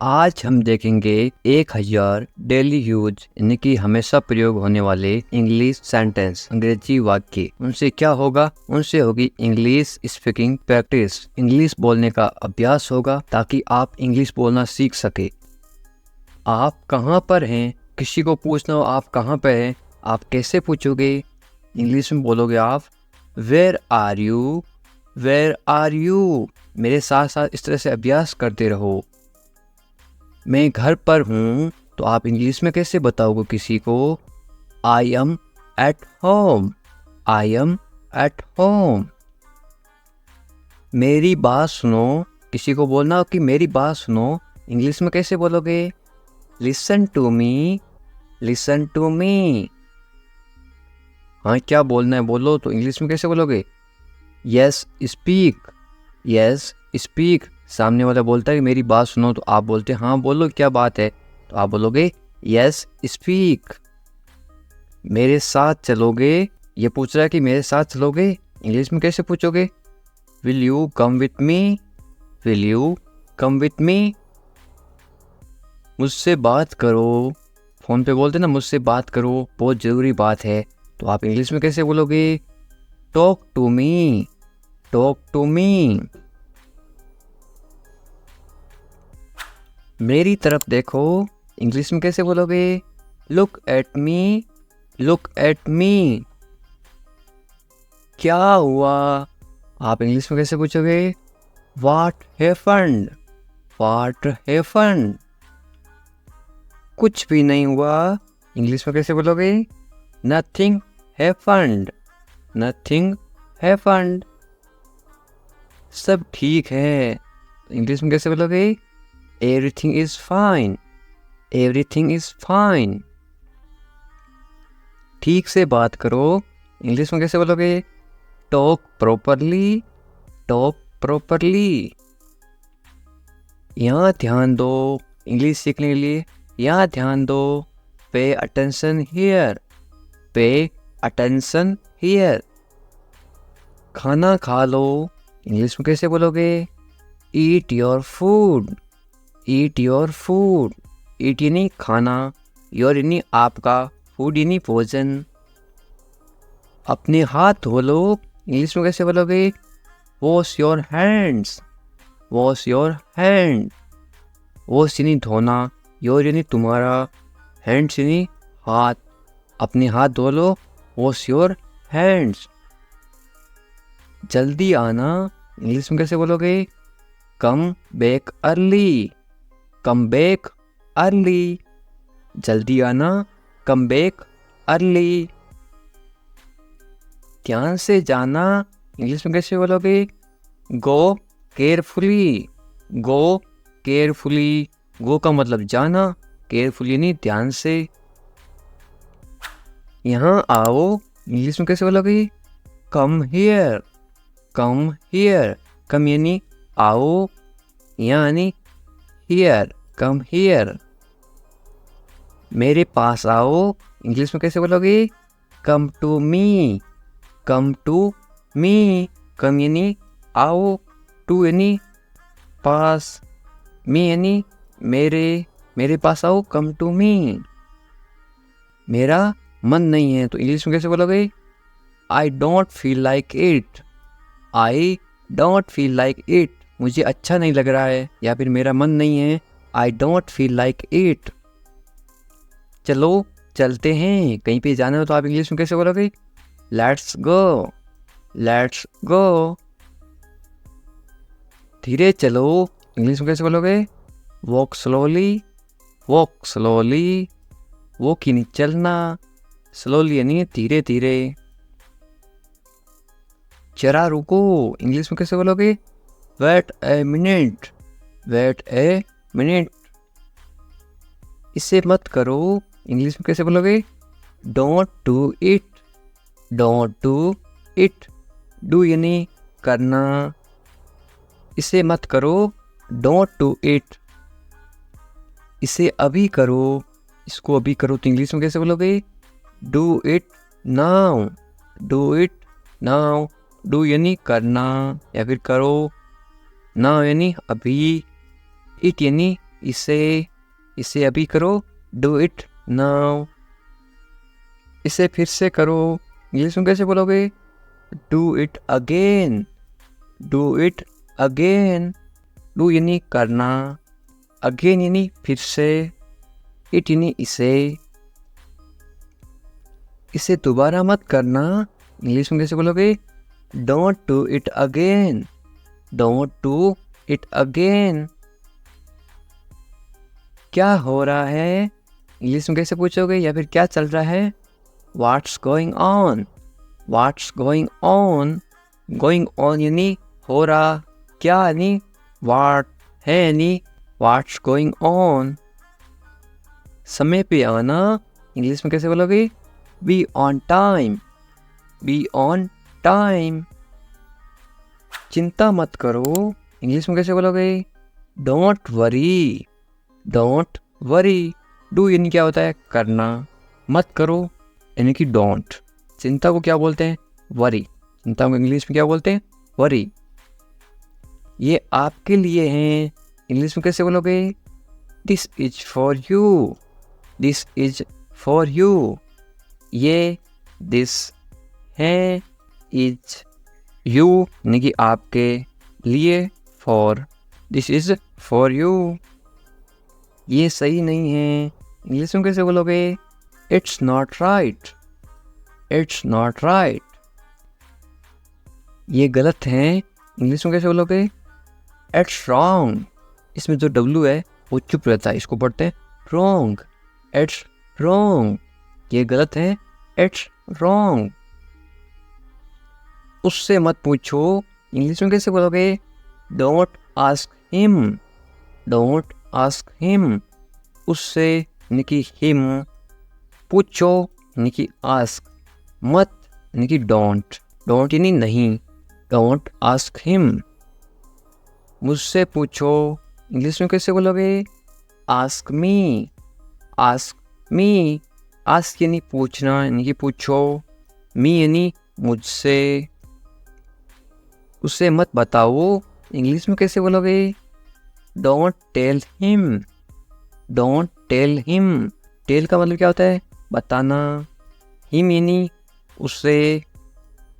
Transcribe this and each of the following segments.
आज हम देखेंगे 1000 डेली यूज यानी कि हमेशा प्रयोग होने वाले इंग्लिश सेंटेंस, अंग्रेजी वाक्य। उनसे क्या होगा? उनसे होगी इंग्लिश स्पीकिंग प्रैक्टिस। इंग्लिश बोलने का अभ्यास होगा ताकि आप इंग्लिश बोलना सीख सके। आप कहाँ पर हैं? किसी को पूछना हो आप कहाँ पर हैं, आप कैसे पूछोगे? इंग्लिश में बोलोगे आप where are you, where are you. मेरे साथ साथ इस तरह से अभ्यास करते रहो। मैं घर पर हूँ तो आप इंग्लिश में कैसे बताओगे किसी को? आई am at home, I am at home. मेरी बात सुनो, किसी को बोलना हो कि मेरी बात सुनो, इंग्लिश में कैसे बोलोगे? Listen to me, listen to me. हाँ, क्या बोलना है बोलो, तो इंग्लिश में कैसे बोलोगे? Yes speak, yes speak. सामने वाला बोलता है कि मेरी बात सुनो, तो आप बोलते हैं हाँ बोलो क्या बात है, तो आप बोलोगे यस स्पीक। मेरे साथ चलोगे, ये पूछ रहा है कि मेरे साथ चलोगे, इंग्लिश में कैसे पूछोगे? Will you come with me, will you come with मी। मुझसे बात करो, फ़ोन पे बोलते ना मुझसे बात करो, बहुत ज़रूरी बात है, तो आप इंग्लिश में कैसे बोलोगे? Talk to me, talk to me. मेरी तरफ देखो, इंग्लिश में कैसे बोलोगे? Look at me, look at me. क्या हुआ? आप इंग्लिश में कैसे पूछोगे? What happened, what happened. कुछ भी नहीं हुआ, इंग्लिश में कैसे बोलोगे? Nothing happened, nothing happened. सब ठीक है, इंग्लिश में कैसे बोलोगे? Everything is fine, everything is fine. ठीक से बात करो, इंग्लिश में कैसे बोलोगे? Talk properly, talk properly. यहाँ ध्यान दो, इंग्लिश सीखने के लिए यहाँ ध्यान दो। Pay attention here, pay attention here. खाना खा लो, इंग्लिश में कैसे बोलोगे? Eat your food, eat your food. Eat यानी खाना, योर यानी आपका, फूड यानी भोजन। अपने हाथ धो लो, इंग्लिश में कैसे बोलोगे? Wash your hands, wash your hand. Wash यानी धोना, योर यानी तुम्हारा, हैंड्स यानी हाथ। अपने हाथ धो लो, वॉश योर हैंड्स। जल्दी आना, इंग्लिश में कैसे बोलोगे? Come back early, come back early. जल्दी आना, कम बैक अर्ली। ध्यान से जाना, इंग्लिश में कैसे बोलोगे? गो केयरफुली, गो केयरफुली। गो का मतलब जाना, केयरफुली नहीं ध्यान से। यहाँ आओ, इंग्लिश में कैसे बोलोगे? Come here, come here. कम यानी आओ, यहाँ यानी हियर, कम हियर। मेरे पास आओ, इंग्लिश में कैसे बोलोगे? Come to me, come to me. कम यानी आओ, टू यानी पास, मी यानी मेरे, मेरे पास आओ, कम टू मी। मेरा मन नहीं है, तो इंग्लिश में कैसे बोलोगे? I don't feel like it, I don't feel like it. मुझे अच्छा नहीं लग रहा है, या फिर मेरा मन नहीं है, I don't feel like it. चलो चलते हैं, कहीं पे जाना हो तो आप इंग्लिश में कैसे बोलोगे? Let's go, let's go. धीरे चलो, इंग्लिश में कैसे बोलोगे? Walk slowly, walk slowly. Walk यानी चलना, स्लोली यानी धीरे धीरे। जरा रुको, इंग्लिश में कैसे बोलोगे? Wait a minute, wait a minute. इसे मत करो, इंग्लिश में कैसे बोलोगे? Don't do it, don't do it. Do यानी करना, इसे मत करो, डोंट डू इट। इसे अभी करो, इसको अभी करो, तो इंग्लिश में कैसे बोलोगे? Do it now, do it now. Do यानी करना या फिर करो, नाउ यानी अभी, इट यानी इसे अभी करो, डू इट नाउ। इसे फिर से करो, इंग्लिश में कैसे बोलोगे? Do it again, do it again. Do यानी करना, अगेन यानी फिर से, इट यानी इसे दोबारा मत करना, इंग्लिश में कैसे बोलोगे? Don't do it again, don't do it again. क्या हो रहा है, इंग्लिश में कैसे पूछोगे? या फिर क्या चल रहा है? What's going on, what's going on. Going on यानी हो रहा, क्या यानी व्हाट, है यानी व्हाट्स गोइंग ऑन। समय पे आना, इंग्लिश में कैसे बोलोगे? B on time, B on time. चिंता मत करो, इंग्लिश में कैसे बोलोगे? Don't worry, don't worry. Do यानी क्या होता है? करना, मत करो यानी कि डोंट। चिंता को क्या बोलते हैं? वरी। चिंता को इंग्लिश में क्या बोलते हैं? वरी। ये आपके लिए हैं, इंग्लिश में कैसे बोलोगे? This is for you, this is for you. ये दिस है, इज यू यानी कि आपके लिए, for this is for you. ये सही नहीं है, इंग्लिश में कैसे बोलोगे? It's not right, it's not right. ये गलत है, इंग्लिश में कैसे बोलोगे? It's wrong. इसमें जो डब्ल्यू है वो चुप रहता है, इसको पढ़ते हैं रॉन्ग, इट्स रॉन्ग। ये गलत है, इट्स रॉन्ग। उससे मत पूछो, इंग्लिश में कैसे बोलोगे? Don't ask him, don't ask him. उससे यानी कि हिम, पूछो यानी कि आस्क, मत यानी कि डोंट, डोंट यानी नहीं, डोंट आस्क हिम। मुझसे पूछो, इंग्लिश में कैसे बोलोगे? Ask me, ask me. Ask यानी पूछना यानी कि पूछो, मी यानी मुझसे। उसे मत बताओ, इंग्लिश में कैसे बोलोगे? Don't tell him, don't tell him. Tell का मतलब क्या होता है? बताना। हिम यानी उससे,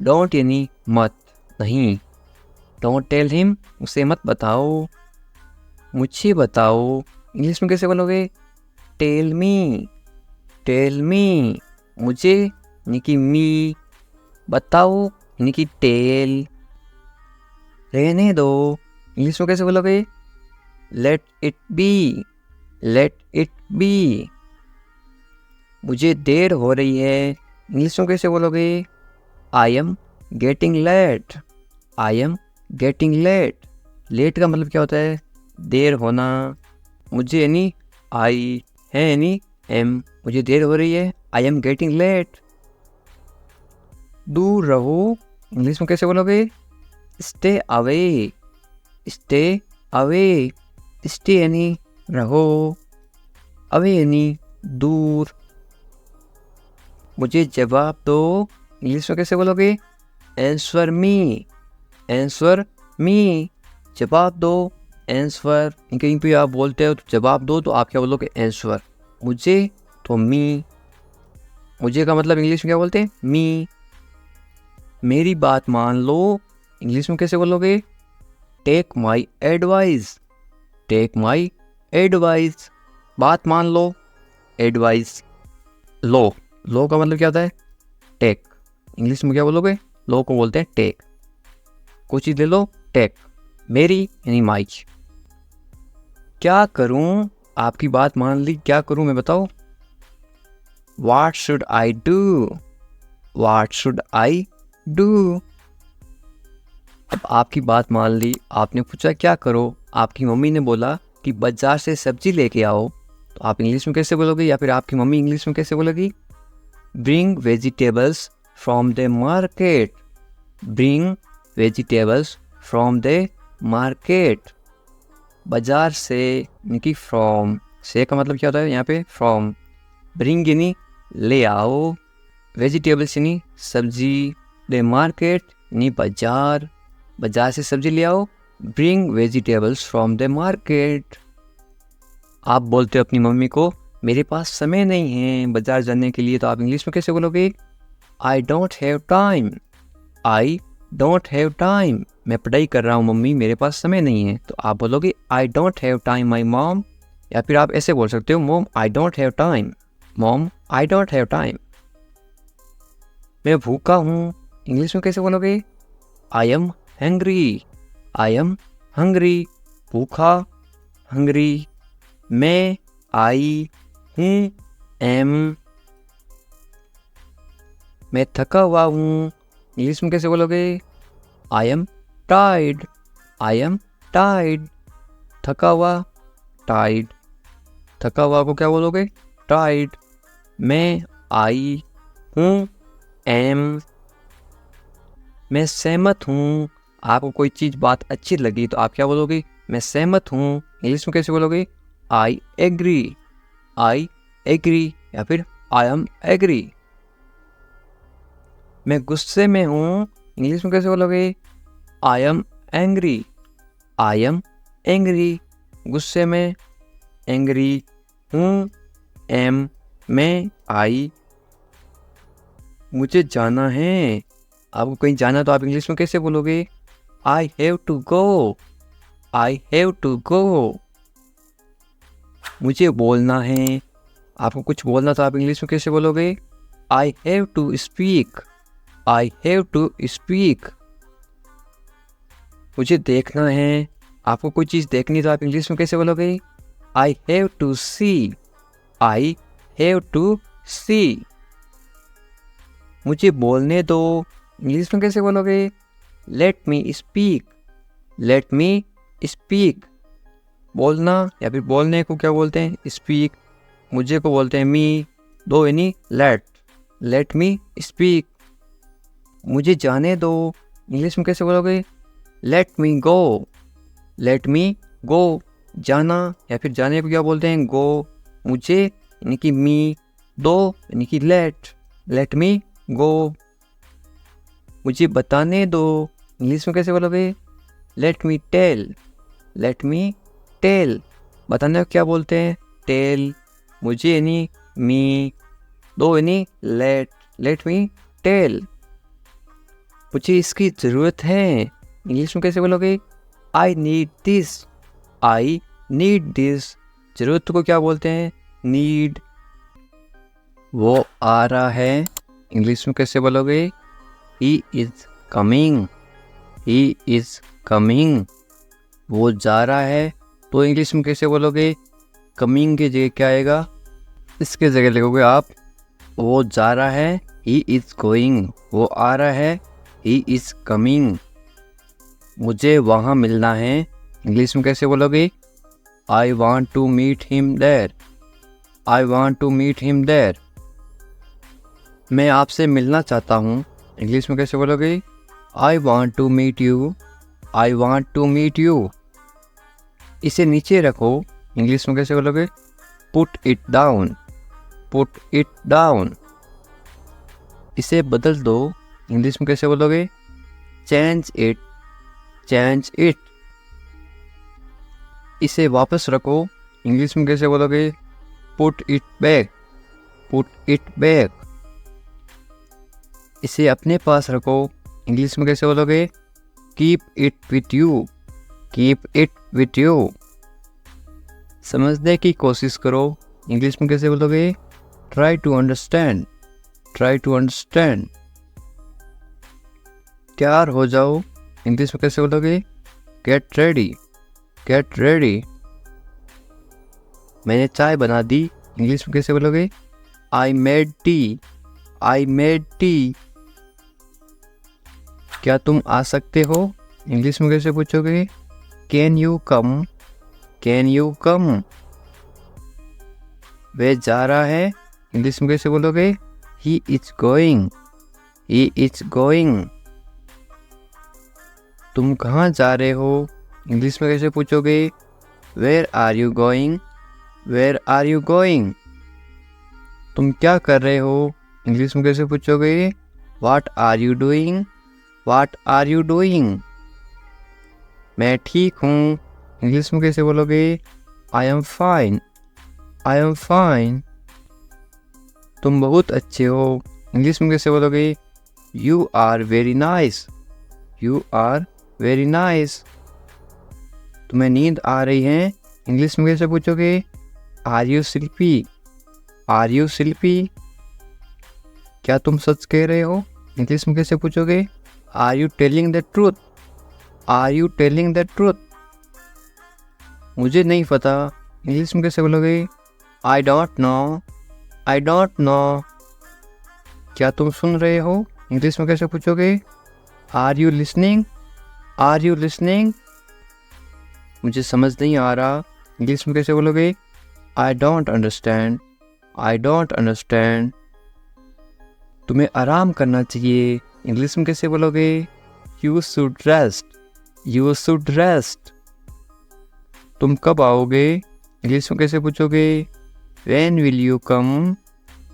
डोंट यानी मत, नहीं। डोंट टेल हिम, उसे मत बताओ। मुझे बताओ, इंग्लिश में कैसे बोलोगे? Tell me, tell me. मुझे यानी कि मी, बताओ यानी कि टेल। रहने दो, इंग्लिश में कैसे बोलोगे? Let it be, let it be. मुझे देर हो रही है, इंग्लिश में कैसे बोलोगे? I am getting late, I am getting late. Late का मतलब क्या होता है? देर होना। मुझे यानी आई, है यानी एम, मुझे देर हो रही है, आई एम गेटिंग लेट। दूर रहो, इंग्लिश में कैसे बोलोगे? Stay away, stay away. Stay यानी रहो, अवे यानी दूर। मुझे जवाब दो, इंग्लिश में कैसे बोलोगे? Answer me, answer me. जवाब दो, आंसर। कहीं पे आप बोलते हो तो जवाब दो, तो आप क्या बोलोगे? आंसर। मुझे तो मी, मुझे का मतलब इंग्लिश में क्या बोलते हैं? मी। मेरी बात मान लो, इंग्लिश में कैसे बोलोगे? Take my advice, take my advice. बात मान लो, एडवाइस। लो, लो का मतलब क्या होता है? टेक। इंग्लिश में क्या बोलोगे? लो को बोलते हैं टेक। कोई चीज़ ले लो, टेक। मेरी यानी माई। क्या करूं? आपकी बात मान ली, क्या करूं मैं, बताओ? What should I do? What should I do? अब आपकी बात मान ली, आपने पूछा क्या करो, आपकी मम्मी ने बोला कि बाजार से सब्जी लेके आओ, तो आप इंग्लिश में कैसे बोलोगे? या फिर आपकी मम्मी इंग्लिश में कैसे बोलेगी? Bring vegetables from the market. Bring vegetables from the market. बाजार से यानी कि फ्रॉम, से का मतलब क्या होता है यहाँ पे? फ्रॉम। ब्रिंग यानी ले आओ, वेजिटेबल्स यानी सब्जी, द मार्केट यानी बाजार, बाजार से सब्जी ले आओ। Bring vegetables from the market. आप बोलते हो अपनी मम्मी को मेरे पास समय नहीं है बाजार जाने के लिए, तो आप इंग्लिश में कैसे बोलोगे? I don't have time. I don't have time. मैं पढ़ाई कर रहा हूँ मम्मी, मेरे पास समय नहीं है। तो आप बोलोगे I don't have time my mom. या फिर आप ऐसे बोल सकते हो mom I don't have time. Mom I don't have time. मैं भूखा हूँ, इंग्लिश में कैसे बोलोगे? I am hungry. I am hungry. भूखा, हंग्री। मैं आई हूँ, एम। मैं थका हुआ हूँ, इंग्लिश में कैसे बोलोगे? I am tired. I am tired. थका हुआ, टायर्ड। थका हुआ को क्या बोलोगे? टायर्ड। मैं आई हूँ, एम। मैं सहमत हूँ, आपको कोई चीज़ बात अच्छी लगी तो आप क्या बोलोगे? मैं सहमत हूँ, इंग्लिश में कैसे बोलोगे? I agree. I agree. या फिर आई एम एग्री। मैं गुस्से में हूँ, इंग्लिश में कैसे बोलोगे? I am angry. I am angry. गुस्से में, एंग्री हूँ, एम। मैं आई। मुझे जाना है, आपको कहीं जाना तो आप इंग्लिश में कैसे बोलोगे? I have to go. I have to go. मुझे बोलना है, आपको कुछ बोलना तो आप इंग्लिश में कैसे बोलोगे? I have to speak. I have to speak. मुझे देखना है, आपको कोई चीज़ देखनी तो आप इंग्लिश में कैसे बोलोगे? I have to see. I have to see. मुझे बोलने दो, इंग्लिश में कैसे बोलोगे? Let me speak. Let me speak. बोलना या फिर बोलने को क्या बोलते हैं? स्पीक। मुझे को बोलते हैं मी। दो यानी लेट। Late me speak. मुझे जाने दो, इंग्लिश में कैसे बोलोगे? लेट मी गो। लेट मी गो। जाना या फिर जाने को क्या बोलते हैं? गो। मुझे यानी कि मी। दो यानी कि लेट। लेट मी गो। मुझे बताने दो, इंग्लिश में कैसे बोलोगे? Let me tell. Let me tell. बताने को क्या बोलते हैं? टेल। मुझे यानी मी। दो यानी लेट। Late me tell. मुझे इसकी ज़रूरत है, इंग्लिश में कैसे बोलोगे? I need this. I need this. ज़रूरत को क्या बोलते हैं? नीड। वो आ रहा है, इंग्लिश में कैसे बोलोगे? He is coming. He is coming. वो जा रहा है, तो इंग्लिश में कैसे बोलोगे? कमिंग की जगह क्या आएगा? इसके जगह लिखोगे आप वो जा रहा है, ही इज़ गोइंग। वो आ रहा है, ही इज़ कमिंग। मुझे वहाँ मिलना है, इंग्लिश में कैसे बोलोगे? I want to meet him there. I want to meet him there. मैं आपसे मिलना चाहता हूँ, इंग्लिश में कैसे बोलोगे? I want to meet you. I want to meet you. इसे नीचे रखो, इंग्लिश में कैसे बोलोगे? Put it down. Put it down. इसे बदल दो, इंग्लिश में कैसे बोलोगे? Change it. Change it. इसे वापस रखो, इंग्लिश में कैसे बोलोगे? Put it back. Put it back. इसे अपने पास रखो, इंग्लिश में कैसे बोलोगे? Keep it with you. Keep it with you. समझने की कोशिश करो, इंग्लिश में कैसे बोलोगे? Try to understand. Try to understand. तैयार हो जाओ, इंग्लिश में कैसे बोलोगे? Get ready. Get ready. मैंने चाय बना दी, इंग्लिश में कैसे बोलोगे? I made tea. I made tea. क्या तुम आ सकते हो, इंग्लिश में कैसे पूछोगे? Can you come. Can you come. वह जा रहा है, इंग्लिश में कैसे बोलोगे? He is going. He is going. तुम कहाँ जा रहे हो, इंग्लिश में कैसे पूछोगे? Where are you going. Where are you going. तुम क्या कर रहे हो, इंग्लिश में कैसे पूछोगे? What are you doing. What are you doing. मैं ठीक हूँ, इंग्लिश में कैसे बोलोगे? I am fine. I am fine. तुम बहुत अच्छे हो। इंग्लिश में कैसे बोलोगे? You are very nice. You are very nice. तुम्हें नींद आ रही है? इंग्लिश में कैसे पूछोगे? Are you sleepy? Are you sleepy? क्या तुम सच कह रहे हो? इंग्लिश में कैसे पूछोगे? Are you telling the truth? Are you telling the truth? मुझे नहीं पता। इंग्लिश में कैसे बोलोगे? I don't know. I don't know. क्या तुम सुन रहे हो? इंग्लिश में कैसे पूछोगे? Are you listening? Are you listening? मुझे समझ नहीं आ रहा। इंग्लिश में कैसे बोलोगे? I don't understand. I don't understand. तुम्हें आराम करना चाहिए। इंग्लिश में कैसे बोलोगे? You should rest. You should rest. तुम कब आओगे? इंग्लिश में कैसे पूछोगे? When will you come?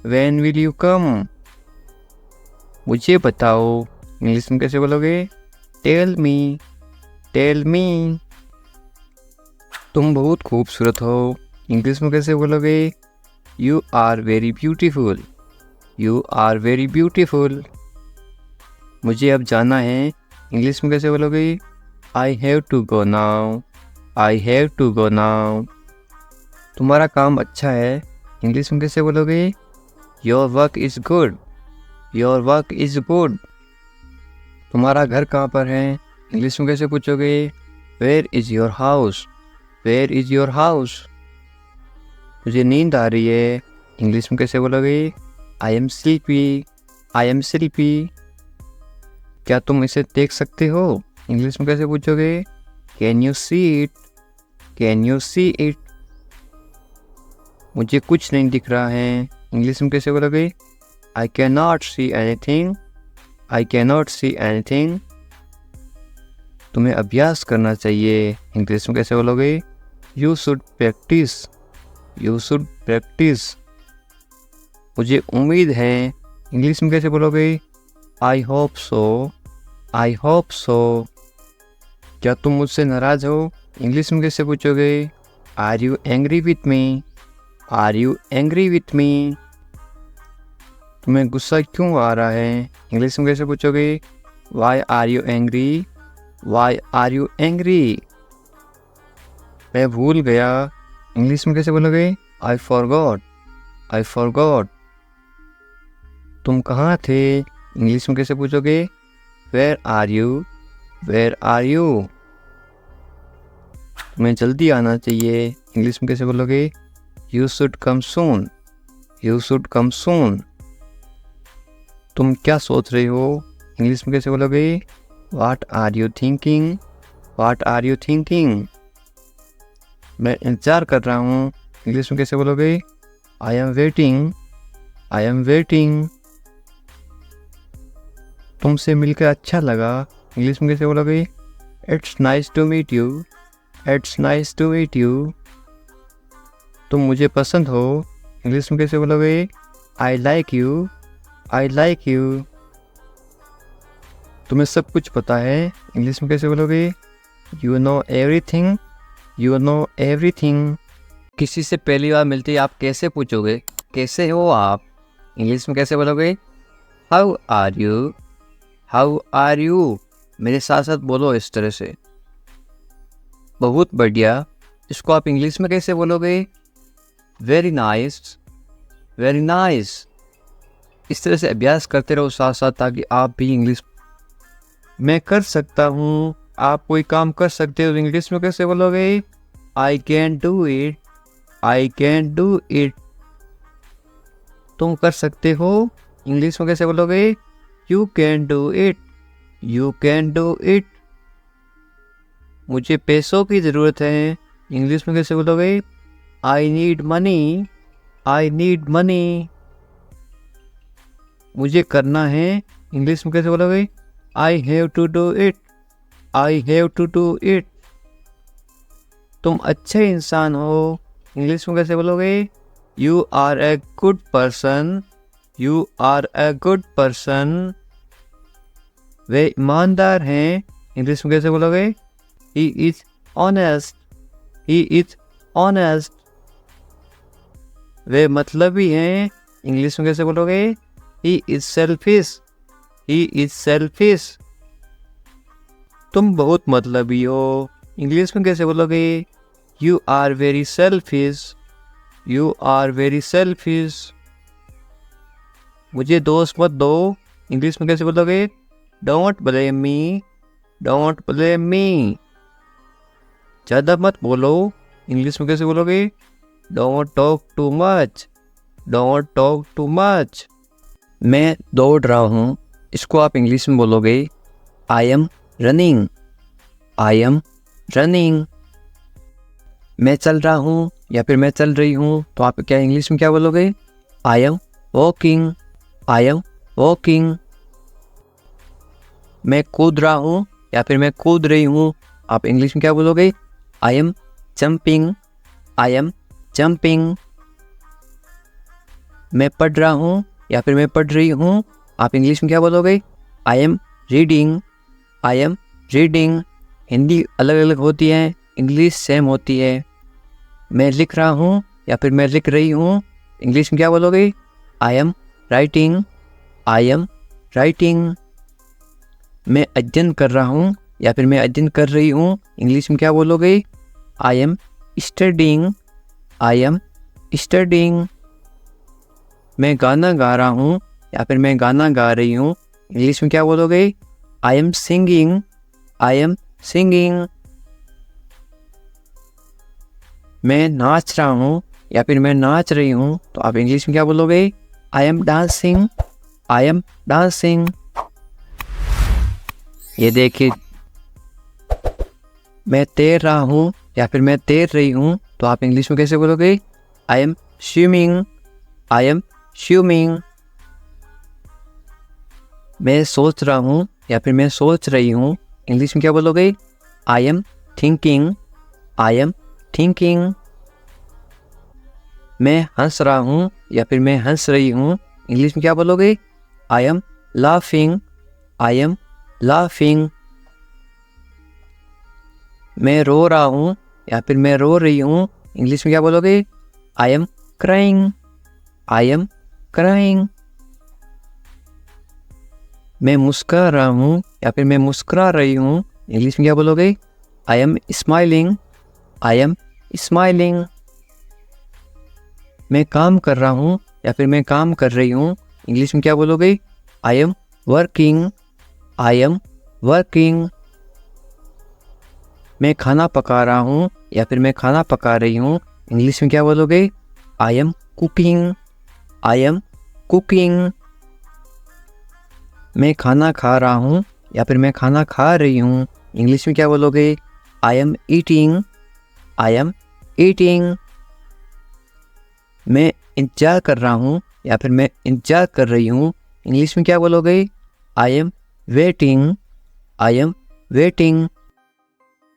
When will you come? मुझे बताओ। इंग्लिश में कैसे बोलोगे? Tell me. Tell me. तुम बहुत खूबसूरत हो। इंग्लिश में कैसे बोलोगे? You are very beautiful. You are very beautiful. मुझे अब जाना है। इंग्लिश में कैसे बोलोगे? I have to go now. I have to go now. तुम्हारा काम अच्छा है। इंग्लिश में कैसे बोलोगे? Your work is good. Your work is good. तुम्हारा घर कहाँ पर है? इंग्लिश में कैसे पूछोगे? Where is your house? Where is your house? मुझे नींद आ रही है। इंग्लिश में कैसे बोलोगे? I am sleepy. I am sleepy. क्या तुम इसे देख सकते हो? इंग्लिश में कैसे पूछोगे? Can you see it? Can you see it? मुझे कुछ नहीं दिख रहा है। इंग्लिश में कैसे बोलोगे? I can not see anything. I can not see anything. तुम्हें अभ्यास करना चाहिए। इंग्लिश में कैसे बोलोगे? You should practise. You should practise. मुझे उम्मीद है। इंग्लिश में कैसे बोलोगे? I hope so. I hope so. क्या तुम मुझसे नाराज़ हो? इंग्लिश में कैसे पूछोगे? Are you angry with me? Are you angry with me? तुम्हें गुस्सा क्यों आ रहा है? इंग्लिश में कैसे पूछोगे? Why are you angry? Why are you angry? मैं भूल गया। इंग्लिश में कैसे बोलोगे? I forgot. I forgot. तुम कहाँ थे? इंग्लिश में कैसे पूछोगे? Where are you? Where are you? तुम्हें जल्दी आना चाहिए। इंग्लिश में कैसे बोलोगे? You should come soon. You should come soon. तुम क्या सोच रहे हो? इंग्लिश में कैसे बोलोगे? What are you thinking? What are you thinking? मैं इंतज़ार कर रहा हूँ। इंग्लिश में कैसे बोलोगे? I am waiting. I am waiting. तुमसे मिलकर अच्छा लगा। इंग्लिश में कैसे बोलोगे? It's nice to meet you. It's nice to meet you. तुम मुझे पसंद हो। इंग्लिश में कैसे बोलोगे? I like you. I like you. तुम्हें सब कुछ पता है। इंग्लिश में कैसे बोलोगे? You know everything. You know everything. किसी से पहली बार मिलते ही आप कैसे पूछोगे? कैसे हो आप? इंग्लिश में कैसे बोलोगे? How are you? How are you? मेरे साथ साथ बोलो इस तरह से। बहुत बढ़िया। इसको आप इंग्लिश में कैसे बोलोगे? Very nice. Very nice. इस तरह से अभ्यास करते रहो साथ साथ, ताकि आप भी इंग्लिश मैं कर सकता हूँ। आप कोई काम कर सकते हो। इंग्लिश में कैसे बोलोगे? I can do it. I can do it. तुम कर सकते हो। इंग्लिश में कैसे बोलोगे? You can do it. You can do it. मुझे पैसों की ज़रूरत है। इंग्लिश में कैसे बोलोगे? I need money. I need money. मुझे करना है। इंग्लिश में कैसे बोलोगे? I have to do it. I have to do it. तुम अच्छे इंसान हो। इंग्लिश में कैसे बोलोगे? You are a good person. You are a good person. वे ईमानदार हैं। इंग्लिश में कैसे बोलोगे? He is honest. He is honest. वे मतलबी हैं, इंग्लिश में कैसे बोलोगे? He is selfish, he is selfish. तुम बहुत मतलबी हो, इंग्लिश में कैसे बोलोगे? You are very selfish, you are very selfish. मुझे दोष मत दो, इंग्लिश में कैसे बोलोगे? Don't blame me, don't blame me. ज़्यादा मत बोलो, इंग्लिश में कैसे बोलोगे? Don't talk too much, don't talk too much. मैं दौड़ रहा हूँ, इसको आप इंग्लिश में बोलोगे I am running, I am running. मैं चल रहा हूँ या फिर मैं चल रही हूँ, तो आप क्या इंग्लिश में क्या बोलोगे? I am walking, I am walking. मैं कूद रहा हूँ या फिर मैं कूद रही हूँ, आप इंग्लिश में क्या बोलोगे? I M jumping, I am jumping. मैं पढ़ रहा हूँ या फिर मैं पढ़ रही हूँ, आप इंग्लिश में क्या बोलोगे? I am reading, I am reading. Hindi अलग अलग होती है, इंग्लिश सेम होती है। मैं लिख रहा हूँ या फिर मैं लिख रही हूँ, इंग्लिश में क्या बोलोगे? I am writing, I am writing. मैं अध्ययन कर रहा हूँ या फिर मैं अध्ययन कर रही हूँ, इंग्लिश में क्या बोलोगे? I am studying, I am studying. मैं गाना गा रहा हूँ या फिर मैं गाना गा रही हूँ, इंग्लिश में क्या बोलोगे? I am singing, I am singing. मैं नाच रहा हूँ या फिर मैं नाच रही हूँ, तो आप इंग्लिश में क्या बोलोगे? I M dancing, I am dancing. ये देखिए, मैं तैर रहा हूँ या फिर मैं तैर रही हूँ, तो आप इंग्लिश में कैसे बोलोगे? I M swimming, I am swimming. मैं सोच रहा हूँ या फिर मैं सोच रही हूँ, इंग्लिश में क्या बोलोगे? I am thinking, I am thinking. मैं हंस रहा हूँ या फिर मैं हंस रही हूँ, इंग्लिश में क्या बोलोगे? I am laughing, I am laughing. मैं रो रहा हूँ या फिर मैं रो रही हूँ, इंग्लिश में क्या बोलोगे? I am crying, I am crying. मैं मुस्कुरा रहा हूँ या फिर मैं मुस्कुरा रही हूँ, इंग्लिश में क्या बोलोगे? I am smiling, I am smiling. मैं काम कर रहा हूँ या फिर मैं काम कर रही हूँ, इंग्लिश में क्या बोलोगे? I am working, I am working. मैं खाना पका रहा हूँ या फिर मैं खाना पका रही हूँ, इंग्लिश में क्या बोलोगे? I am cooking, I am cooking. मैं खाना खा रहा हूँ या फिर मैं खाना खा रही हूँ, इंग्लिश में क्या बोलोगे? I am eating, I am eating. मैं इंतजार कर रहा हूँ या फिर मैं इंतजार कर रही हूँ, इंग्लिश में क्या बोलोगे? I am waiting, I am waiting.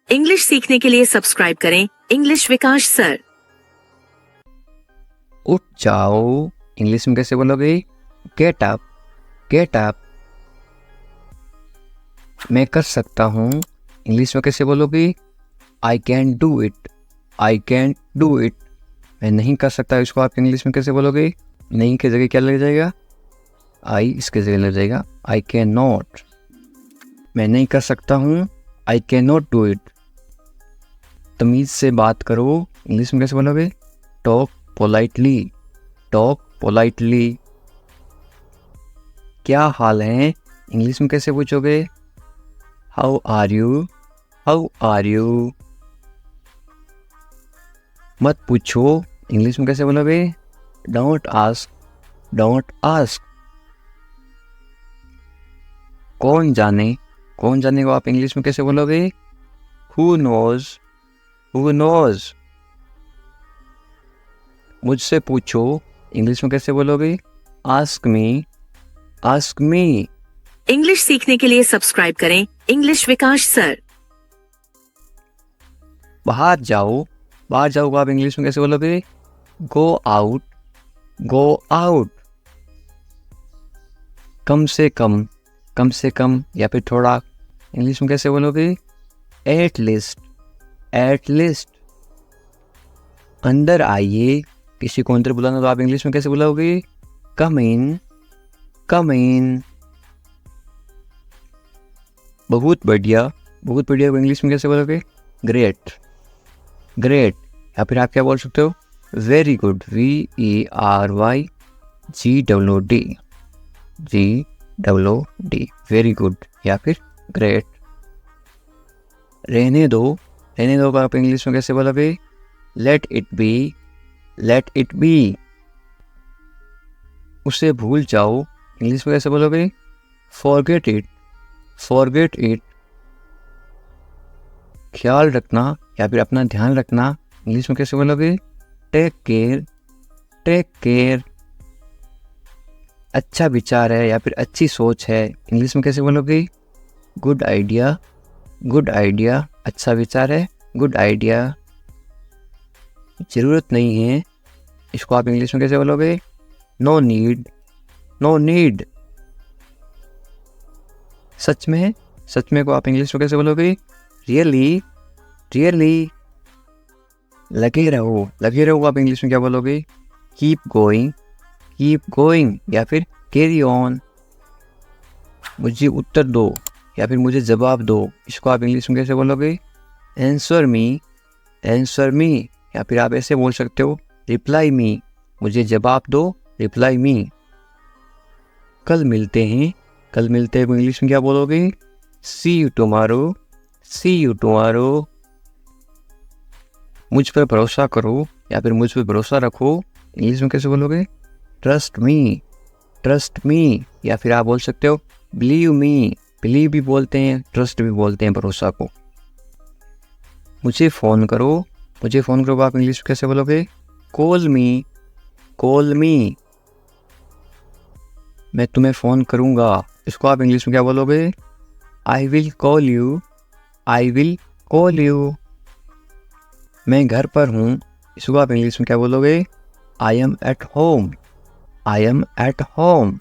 English सीखने के लिए सब्सक्राइब करें इंग्लिश विकास सर। उठ जाओ, इंग्लिश में कैसे बोलोगे? Get up, get up. मैं कर सकता हूँ, इंग्लिश में कैसे बोलोगे? I can do it, I can do it. मैं नहीं कर सकता, इसको आप इंग्लिश में कैसे बोलोगे? नहीं की जगह क्या लग जाएगा? आई इसके जगह लग जाएगा आई कैन नॉट। मैं नहीं कर सकता हूँ, I can not do it. तमीज़ से बात करो, इंग्लिश में कैसे बोलोगे? Talk politely, talk politely. क्या हाल है, इंग्लिश में कैसे पूछोगे? How are you, how are you. मत पूछो, इंग्लिश में कैसे बोलोगे? Don't ask, don't ask. कौन जाने, कौन जाने को आप इंग्लिश में कैसे बोलोगे? Who knows, who knows. मुझसे पूछो, इंग्लिश में कैसे बोलोगे? Ask me, ask me. English सीखने के लिए सब्सक्राइब करें इंग्लिश विकास सर। बाहर जाओ, बाहर जाओ को आप इंग्लिश में कैसे बोलोगे? Go out, go out. कम से कम, कम से कम या फिर थोड़ा, इंग्लिश में कैसे बोलोगे? At least, at least. अंदर आइए, किसी को अंदर बुलाना तो आप इंग्लिश में कैसे बुलाओगे? कम इन, कम इन। बहुत बढ़िया को इंग्लिश में कैसे बोलोगे? Great, great. या फिर आप क्या बोल सकते हो? Very good, VERYGOOD, GOOD, very good या फिर ग्रेट। रहने दो को आप इंग्लिश में कैसे बोलोगे? Let it be, let it B. उसे भूल जाओ, इंग्लिश में कैसे बोलोगे? Forget it, forget it. ख्याल रखना या फिर अपना ध्यान रखना, इंग्लिश में कैसे बोलोगे? Take care, take care. अच्छा विचार है या फिर अच्छी सोच है, इंग्लिश में कैसे बोलोगे? Good idea, good idea. अच्छा विचार है, गुड आइडिया। ज़रूरत नहीं है, इसको आप इंग्लिश में कैसे बोलोगे? No need, no need. सच में को आप इंग्लिश में कैसे बोलोगे? Really, really. लगे रहो को आप इंग्लिश में क्या बोलोगे? कीप गोइंग, कीप गोइंग या फिर कैरी ऑन। मुझे उत्तर दो या फिर मुझे जवाब दो, इसको आप इंग्लिश में कैसे बोलोगे? Answer me, answer me. या फिर आप ऐसे बोल सकते हो, रिप्लाई मी, मुझे जवाब दो, रिप्लाई मी। कल मिलते हैं को इंग्लिश में क्या बोलोगे? See you tomorrow, see you tomorrow. मुझ पर भरोसा करो या फिर मुझ पर भरोसा रखो, इंग्लिश में कैसे बोलोगे? Trust me, trust me. या फिर आप बोल सकते हो बिलीव मी, बिलीव भी बोलते हैं, ट्रस्ट भी बोलते हैं भरोसा को। मुझे फ़ोन करो आप इंग्लिश में कैसे बोलोगे? कॉल मी, कॉल मी। मैं तुम्हें फ़ोन करूँगा, इसको आप इंग्लिश में क्या बोलोगे? I will call you, I will call you. मैं घर पर हूँ, इसको आप इंग्लिश में क्या बोलोगे? I am at home, I am at home.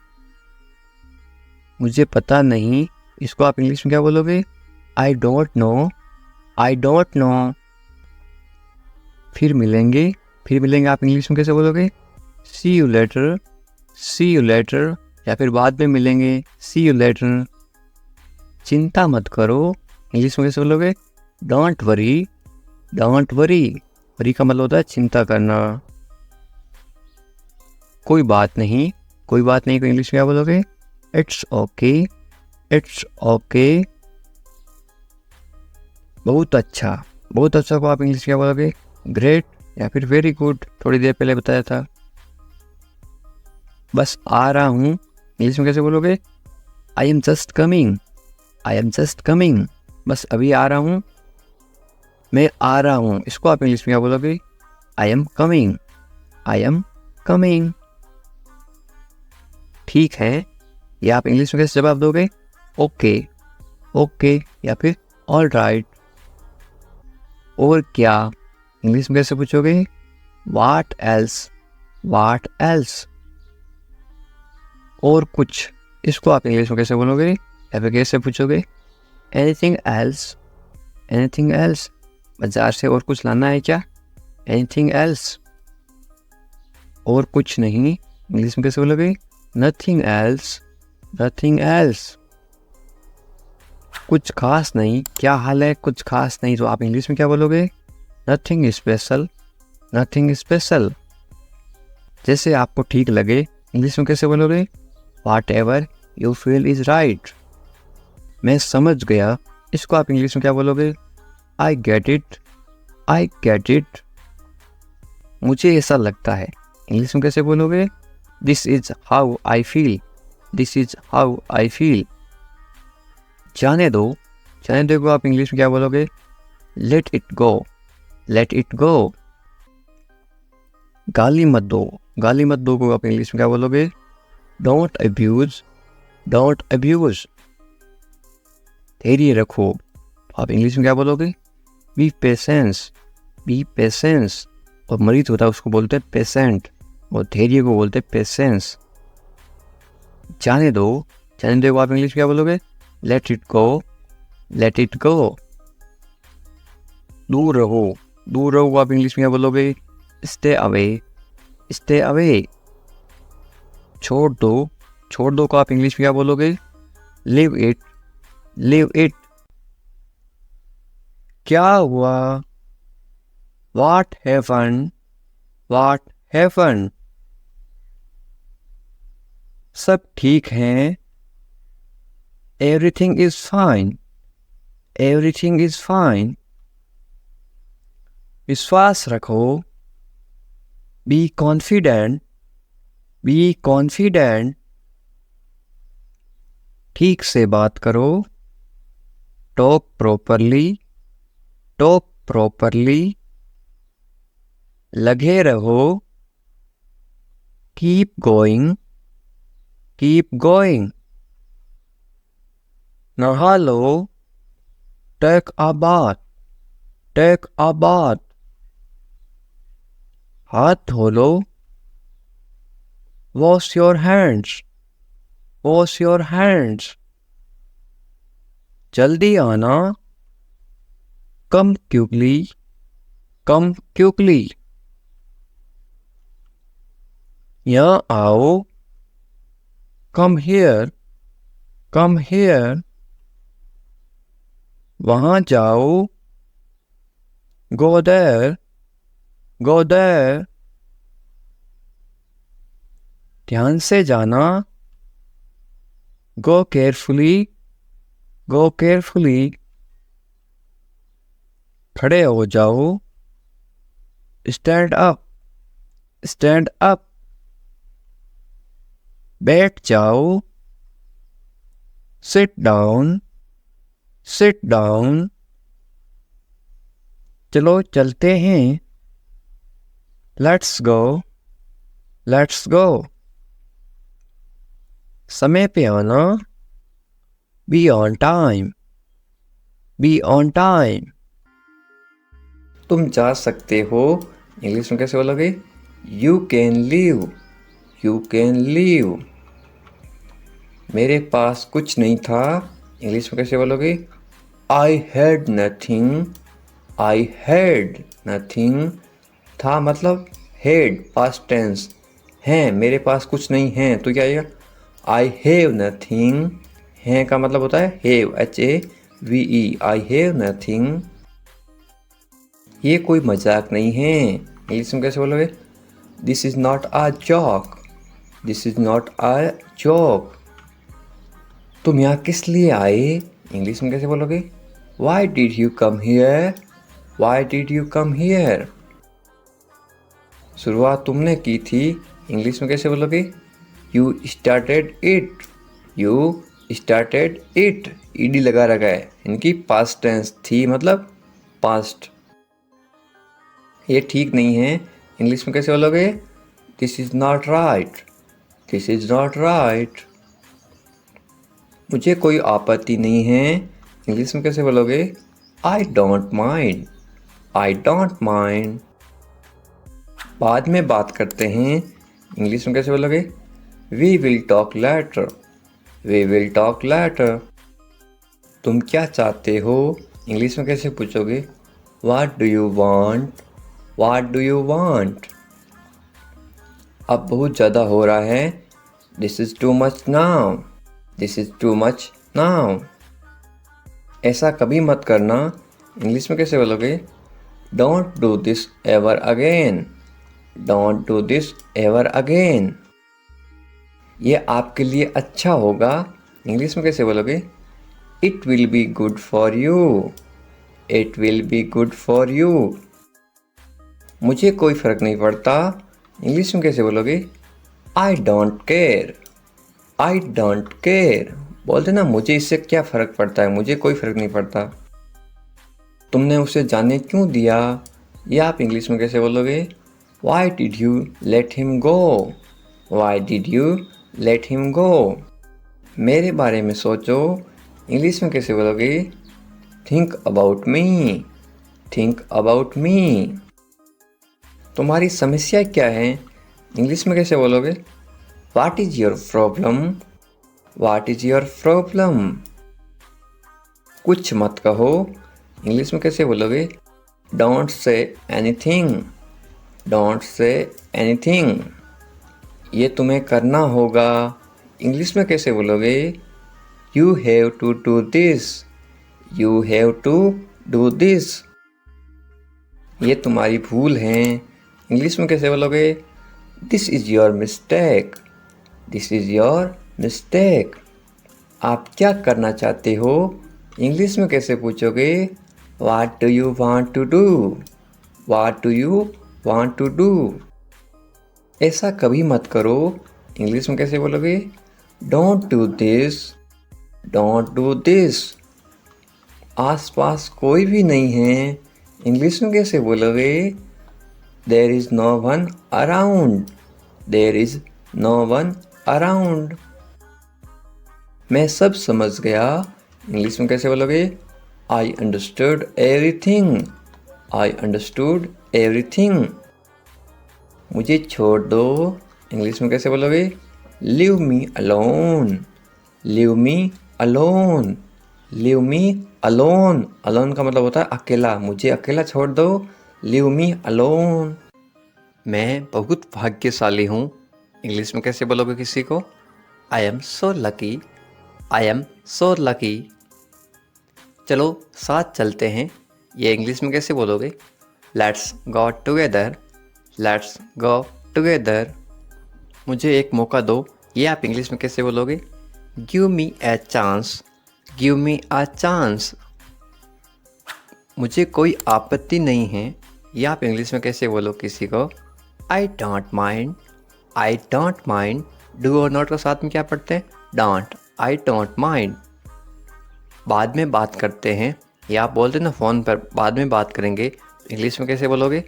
मुझे पता नहीं, इसको आप इंग्लिश में क्या बोलोगे? I don't know, I don't know. फिर मिलेंगे आप इंग्लिश में कैसे बोलोगे? See you later, see you later. या फिर बाद में मिलेंगे, सी यू लेटर। चिंता मत करो, इंग्लिश में कैसे बोलोगे? Don't worry, don't worry. Worry का मतलब होता है चिंता करना। कोई बात नहीं को इंग्लिश में क्या बोलोगे? It's okay, it's okay. बहुत अच्छा को आप इंग्लिश में क्या बोलोगे? ग्रेट या फिर वेरी गुड, थोड़ी देर पहले बताया था। बस आ रहा हूँ, इंग्लिश में कैसे बोलोगे? I am just coming, I am just coming. बस अभी आ रहा हूँ, मैं आ रहा हूँ, इसको आप इंग्लिश में क्या बोलोगे? I am coming, I am coming. ठीक है, या आप इंग्लिश में कैसे जवाब दोगे? ओके, ओके या फिर ऑल राइट। और क्या, इंग्लिश में कैसे पूछोगे? What else, what else. और कुछ, इसको आप इंग्लिश में कैसे बोलोगे या फिर कैसे पूछोगे? Anything else, anything else. बाजार से और कुछ लाना है क्या? Anything else. और कुछ नहीं, इंग्लिश में कैसे बोलोगे? Nothing else, nothing else. कुछ खास नहीं, क्या हाल है? कुछ खास नहीं, तो आप इंग्लिश में क्या बोलोगे? Nothing special, nothing special. जैसे आपको ठीक लगे, इंग्लिश में कैसे बोलोगे? Whatever you feel is right. मैं समझ गया, इसको आप इंग्लिश में क्या बोलोगे? I get it, I get it. मुझे ऐसा लगता है, इंग्लिश में कैसे बोलोगे? This is how I feel, this is how I feel. जाने दो को आप इंग्लिश में क्या बोलोगे? Let it go, let it go. गाली मत दो को आप इंग्लिश में क्या बोलोगे? Don't abuse, don't abuse. धैर्य रखो, आप इंग्लिश में क्या बोलोगे? B patience, B patience. और मरीज होता है उसको बोलते हैं पेशेंट, और धैर्य को बोलते हैं पेशेंस। जाने दो को आप इंग्लिश में क्या बोलोगे? Let it go, let it go. दूर रहो को आप इंग्लिश में क्या बोलोगे? Stay away, stay away. छोड़ दो को आप इंग्लिश में क्या बोलोगे? Live it. क्या हुआ? What happen? सब ठीक है। Everything is fine. विश्वास रखो। Be confident. ठीक से बात करो। Talk properly. लगे रहो। Keep going. नहा लो। Take a bath. हाथ धो लो। Wash your hands. जल्दी आना। Come quickly. यहाँ आओ। Come here. वहाँ जाओ। Go there. ध्यान से जाना। Go carefully. खड़े हो जाओ। Stand up. बैठ जाओ। Sit down. चलो चलते हैं। Let's go. समय पे आना। Be on time. तुम जा सकते हो, इंग्लिश में कैसे बोलोगे? You can leave. मेरे पास कुछ नहीं था, इंग्लिश में कैसे बोलोगे? I had nothing. था मतलब हैड पास्ट टेंस, हैं मेरे पास कुछ नहीं है तो क्या आएगा? I have nothing. हैं का मतलब होता है have, HAVE, I have nothing. ये कोई मजाक नहीं है, इंग्लिश में कैसे बोलोगे? This is not a joke. तुम यहाँ किस लिए आए, इंग्लिश में कैसे बोलोगे? Why did you come here? शुरुआत तुमने की थी, इंग्लिश में कैसे बोलोगे? You started it। ED लगा रखा है, इनकी पास्ट टेंस थी मतलब पास्ट। ये ठीक नहीं है, इंग्लिश में कैसे बोलोगे? This is not right। मुझे कोई आपत्ति नहीं है, इंग्लिश में कैसे बोलोगे? I don't mind। बाद में बात करते हैं, इंग्लिश में कैसे बोलोगे? We will talk later। तुम क्या चाहते हो, इंग्लिश में कैसे पूछोगे? What do you want? अब बहुत ज़्यादा हो रहा है, This is too much now। ऐसा कभी मत करना, इंग्लिश में कैसे बोलोगे? Don't do this ever again। ये आपके लिए अच्छा होगा, इंग्लिश में कैसे बोलोगे? It will be good for you। मुझे कोई फर्क नहीं पड़ता, इंग्लिश में कैसे बोलोगे? I don't care। बोलते ना, मुझे इससे क्या फ़र्क पड़ता है, मुझे कोई फ़र्क नहीं पड़ता। तुमने उसे जाने क्यों दिया, या आप इंग्लिश में कैसे बोलोगे? Why did you let him go? मेरे बारे में सोचो, इंग्लिश में कैसे बोलोगे? Think about me। तुम्हारी समस्या क्या है, इंग्लिश में कैसे बोलोगे? What is your problem? कुछ मत कहो, इंग्लिश में कैसे बोलोगे? Don't say don't say anything. ये तुम्हें करना होगा। इंग्लिश में कैसे बोलोगे? You have to do this. You have to do this. ये तुम्हारी भूल है। इंग्लिश में कैसे बोलोगे? This is your mistake. This is your mistake. आप क्या करना चाहते हो? इंग्लिश में कैसे पूछोगे? What do you want to do? What do you want to do? ऐसा कभी मत करो। इंग्लिश में कैसे बोलोगे? Don't do this. Don't do this. आसपास कोई भी नहीं है। इंग्लिश में कैसे बोलोगे? There is no one around. There is no one around. मैं सब समझ गया। इंग्लिश में कैसे बोलोगे? I understood everything. I understood everything. मुझे छोड़ दो। इंग्लिश में कैसे बोलोगे? Leave me alone. Leave me alone. Leave me alone. Alone का मतलब होता है अकेला। मुझे अकेला छोड़ दो। Leave me alone. मैं बहुत भाग्यशाली हूँ। इंग्लिश में कैसे बोलोगे किसी को? I am so lucky. I am so lucky. चलो साथ चलते हैं। ये इंग्लिश में कैसे बोलोगे? Let's go together. Let's go together. मुझे एक मौका दो। ये आप इंग्लिश में कैसे बोलोगे? Give me a chance. Give me a chance. मुझे कोई आपत्ति नहीं है। ये आप इंग्लिश में कैसे बोलो किसी को? I don't mind. I don't mind. Do और नॉट के साथ में क्या पढ़ते हैं? डोंट। I don't mind. बाद में बात करते हैं। या आप बोलते हैं ना फ़ोन पर बाद में बात करेंगे। इंग्लिश में कैसे बोलोगे?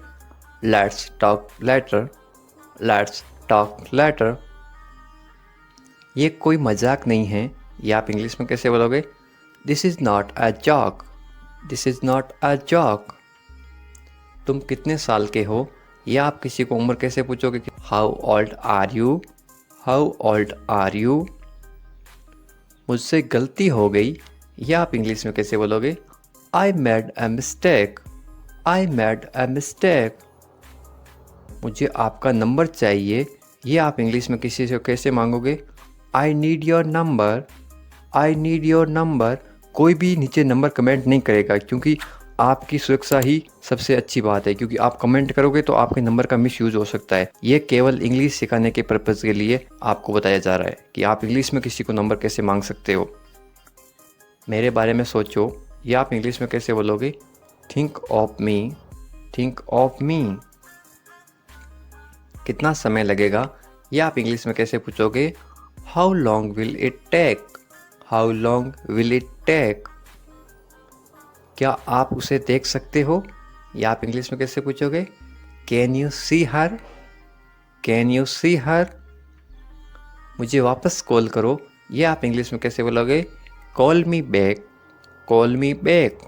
Let's talk later. Let's talk later. ये कोई मजाक नहीं है। या आप इंग्लिश में कैसे बोलोगे? This is not a joke. This is not a joke. तुम कितने साल के हो? या आप किसी को उम्र कैसे पूछोगे? How old are you. How old are you. मुझसे गलती हो गई। या आप इंग्लिश में कैसे बोलोगे? I made a mistake. I made a mistake. मुझे आपका नंबर चाहिए। ये आप इंग्लिश में किसी से कैसे मांगोगे? I need your number. I need your number. कोई भी नीचे नंबर कमेंट नहीं करेगा क्योंकि आपकी सुरक्षा ही सबसे अच्छी बात है, क्योंकि आप कमेंट करोगे तो आपके नंबर का मिसयूज़ हो सकता है। ये केवल इंग्लिश सिखाने के पर्पज़ के लिए आपको बताया जा रहा है कि आप इंग्लिश में किसी को नंबर कैसे मांग सकते हो। मेरे बारे में सोचो। या आप इंग्लिश में कैसे बोलोगे? Think of me. Think of me. कितना समय लगेगा? या आप इंग्लिश में कैसे पूछोगे? How long will it take. How long will it take. क्या आप उसे देख सकते हो? या आप इंग्लिश में कैसे पूछोगे? Can you see her. Can you see her. मुझे वापस कॉल करो। या आप इंग्लिश में कैसे बोलोगे? Call me back. Call me back.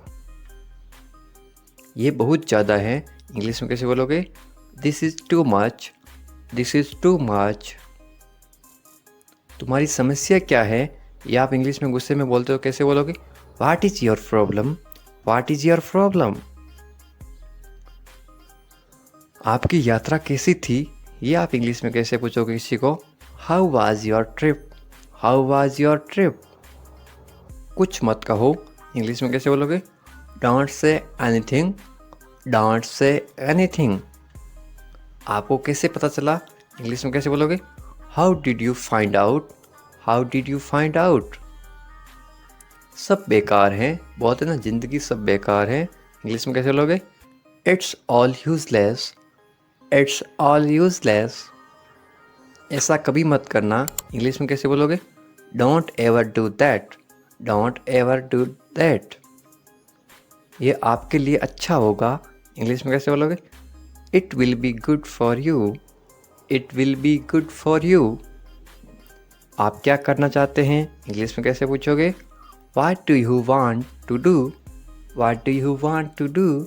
ये बहुत ज़्यादा है। इंग्लिश में कैसे बोलोगे? This is too much. This is too much. तुम्हारी समस्या क्या है? या आप इंग्लिश में गुस्से में बोलते हो कैसे बोलोगे? What is your problem. What is your problem. आपकी यात्रा कैसी थी? ये आप इंग्लिश में कैसे पूछोगे किसी को? How was your trip. How was your trip. कुछ मत कहो। इंग्लिश में कैसे बोलोगे? Don't say anything. Don't say anything. आपको कैसे पता चला? इंग्लिश में कैसे बोलोगे? How did you find out. How did you find out. सब बेकार है। बोलते ना ज़िंदगी सब बेकार है। इंग्लिश में कैसे बोलोगे? It's all useless. It's all useless. ऐसा कभी मत करना। इंग्लिश में कैसे बोलोगे? Don't ever do that. Don't ever do that. ये आपके लिए अच्छा होगा। इंग्लिश में कैसे बोलोगे? It will be good for you. It will be good for you. आप क्या करना चाहते हैं? इंग्लिश में कैसे पूछोगे? What do you want to do. What do you want to do.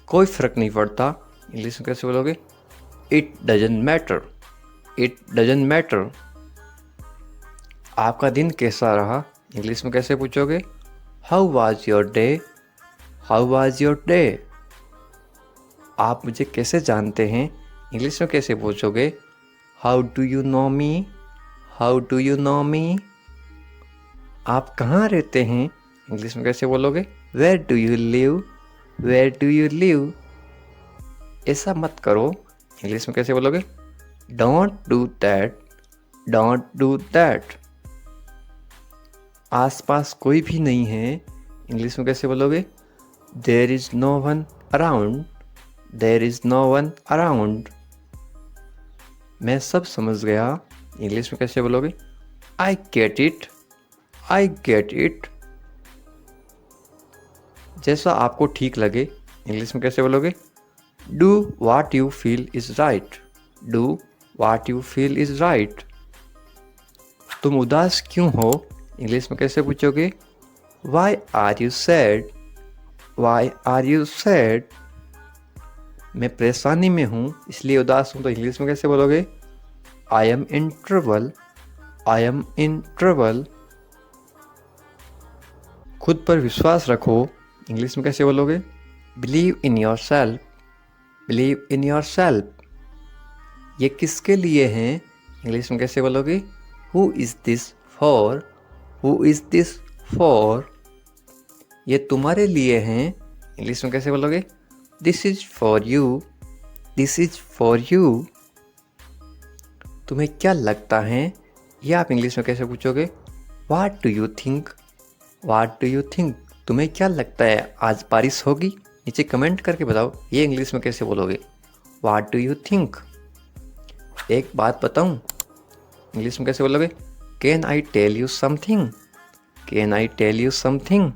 कोई फ़र्क नहीं पड़ता। इंग्लिश में कैसे बोलोगे? It doesn't matter. It doesn't matter. आपका दिन कैसा रहा? इंग्लिश में कैसे पूछोगे? How was your day. How was your day. आप मुझे कैसे जानते हैं इंग्लिश में कैसे पूछोगे? How do you know me? How do you know me? आप कहाँ रहते हैं इंग्लिश में कैसे बोलोगे? Where do you live? Where do you live? ऐसा मत करो इंग्लिश में कैसे बोलोगे? Don't do that. Don't do that. आसपास कोई भी नहीं है इंग्लिश में कैसे बोलोगे? There is no one around. There is no one around. मैं सब समझ गया इंग्लिश में कैसे बोलोगे? I get it. I get it. जैसा आपको ठीक लगे इंग्लिश में कैसे बोलोगे? Do what you feel is right. Do what you feel is right. तुम उदास क्यों हो इंग्लिश में कैसे पूछोगे? Why are you sad? Why are you sad? मैं परेशानी में हूँ इसलिए उदास हूँ तो इंग्लिश में कैसे बोलोगे? I M in trouble. I am in trouble. खुद पर विश्वास रखो इंग्लिश में कैसे बोलोगे? Believe in your self. Believe in your self. ये किसके लिए हैं इंग्लिश में कैसे बोलोगे? Who is this for? Who is this for? ये तुम्हारे लिए हैं इंग्लिश में कैसे बोलोगे? This is for you. This is for you. तुम्हें क्या लगता है ये आप इंग्लिश में कैसे पूछोगे? वाट do you think? Watt do you think? तुम्हें क्या लगता है आज बारिश होगी? नीचे कमेंट करके बताओ ये इंग्लिश में कैसे बोलोगे? What do you think? एक बात बताऊं इंग्लिश में कैसे बोलोगे? Can I tell you something? Can I tell you something?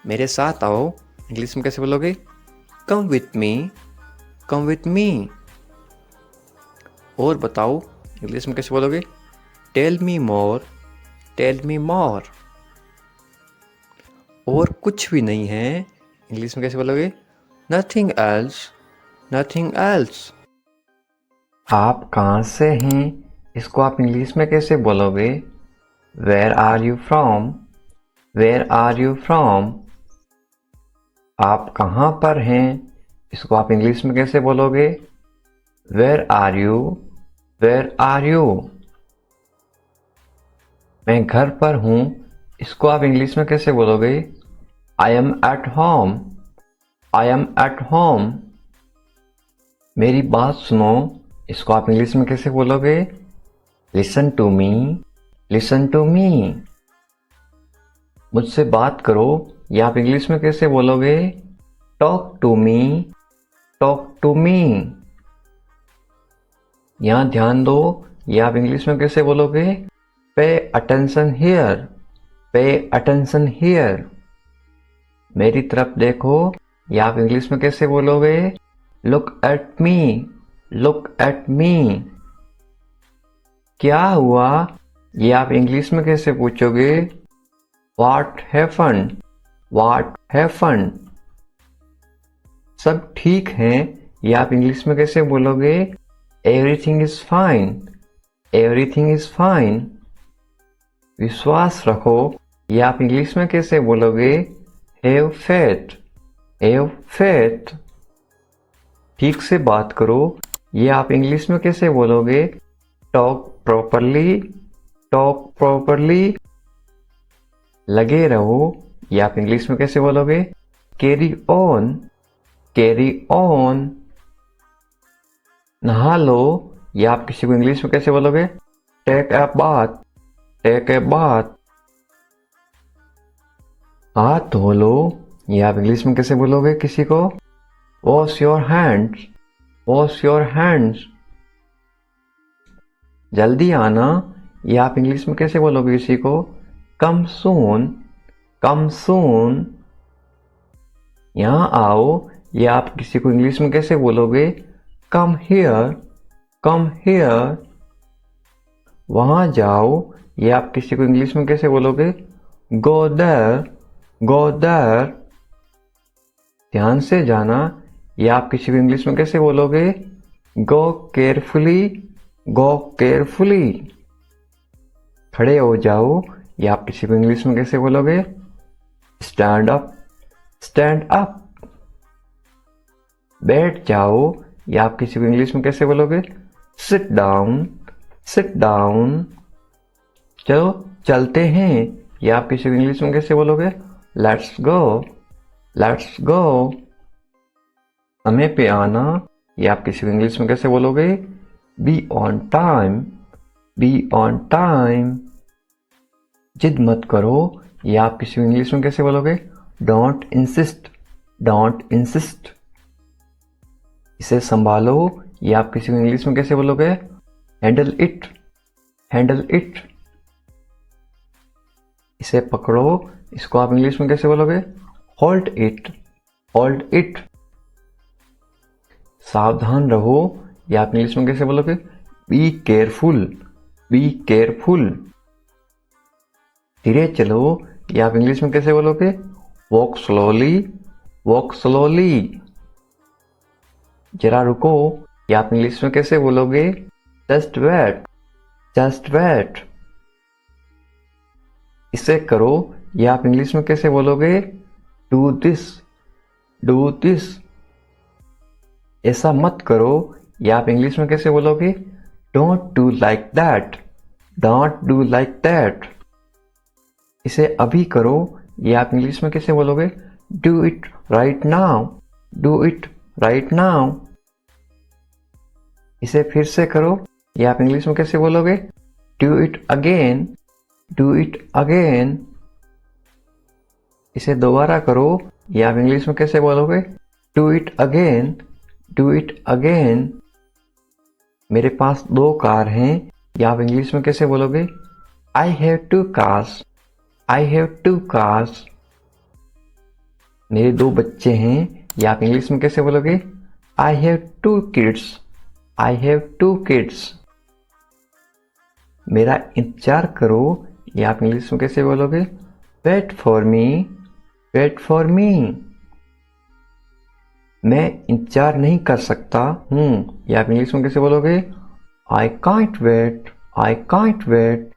मेरे साथ आओ इंग्लिश में कैसे बोलोगे? Come with me. Come with me. और बताओ इंग्लिश में कैसे बोलोगे? Tell me more. Tell me more. और कुछ भी नहीं है इंग्लिश में कैसे बोलोगे? Nothing else. Nothing else. आप कहाँ से हैं इसको आप इंग्लिश में कैसे बोलोगे? Where are you from? Where are you from? आप कहाँ पर हैं इसको आप इंग्लिश में कैसे बोलोगे? Where are you? Where are you? मैं घर पर हूँ इसको आप इंग्लिश में कैसे बोलोगे? I am at home. I am at home. मेरी बात सुनो इसको आप इंग्लिश में कैसे बोलोगे? Listen to me. Listen to me. मुझसे बात करो ये आप इंग्लिश में कैसे बोलोगे? Talk to me. Talk to me. यहाँ ध्यान दो ये आप इंग्लिश में कैसे बोलोगे? पे attention here. Pay attention here. मेरी तरफ देखो ये आप इंग्लिश में कैसे बोलोगे? Look at me. Look at me. क्या हुआ ये आप इंग्लिश में कैसे पूछोगे? What happened? What happened? सब ठीक है ये आप इंग्लिश में कैसे बोलोगे? Everything is fine. Everything is fine. विश्वास रखो ये आप इंग्लिश में कैसे बोलोगे? Have faith. Have faith. ठीक से बात करो ये आप इंग्लिश में कैसे बोलोगे? Talk properly. Talk properly. लगे रहो ये आप इंग्लिश में कैसे बोलोगे? Carry on. Carry on. नहा लो ये आप किसी को इंग्लिश में कैसे बोलोगे? Take a bath. Take a bath. हाथ धो लो ये आप इंग्लिश में कैसे बोलोगे किसी को? Wash your hands. Wash your hands. जल्दी आना ये आप इंग्लिश में कैसे बोलोगे किसी को? कम सून। कम सून। यहाँ आओ ये आप किसी को इंग्लिश में कैसे बोलोगे? Come here. Come here. वहाँ जाओ ये आप किसी को इंग्लिश में कैसे बोलोगे? Go there. Go there. ध्यान से जाना ये आप किसी को इंग्लिश में कैसे बोलोगे? गो केयरफुली। गो केयरफुली। खड़े हो जाओ ये आप किसी को इंग्लिश में कैसे बोलोगे? Stand up. Stand up. बैठ जाओ, या आप किसी को इंग्लिश में कैसे बोलोगे? Sit down, seat down. चलो चलते हैं, या आप किसी को इंग्लिश में कैसे बोलोगे? Let's go, let's go. समय पे आना, या आप किसी को इंग्लिश में कैसे बोलोगे? B on time, B on time. जिद मत करो, या आप किसी को इंग्लिश में कैसे बोलोगे? Don't insist, don't insist. इसे संभालो, या आप किसी को इंग्लिश में कैसे बोलोगे? Handle it, handle it. इसे पकड़ो, इसको आप इंग्लिश में कैसे बोलोगे? Hold it, hold it. सावधान रहो, या आप इंग्लिश में कैसे बोलोगे? Be careful, be careful. धीरे चलो, या आप इंग्लिश में कैसे बोलोगे? Walk slowly, walk slowly. जरा रुको, या आप इंग्लिश में कैसे बोलोगे? Just wait, just wait. इसे करो, या आप इंग्लिश में कैसे बोलोगे? Do this, do this. ऐसा मत करो, या आप इंग्लिश में कैसे बोलोगे? Don't do like that, don't do like that. इसे अभी करो, या आप इंग्लिश में कैसे बोलोगे? Do it right now, do it right now. इसे फिर से करो, या आप इंग्लिश में कैसे बोलोगे? Do it again, do it again. इसे दोबारा करो, या आप इंग्लिश में कैसे बोलोगे? Do it again, do it again. मेरे पास 2 कार हैं, या आप इंग्लिश में कैसे बोलोगे? I have 2 cars, I have 2 cars. मेरे 2 बच्चे हैं, या आप इंग्लिश में कैसे बोलोगे? I have 2 kids, I have 2 kids. मेरा इंतजार करो, या आप इंग्लिश में कैसे बोलोगे? Wait for me, wait for me. मैं इंतजार नहीं कर सकता हूँ, या आप इंग्लिश में कैसे बोलोगे? I can't wait, I can't wait.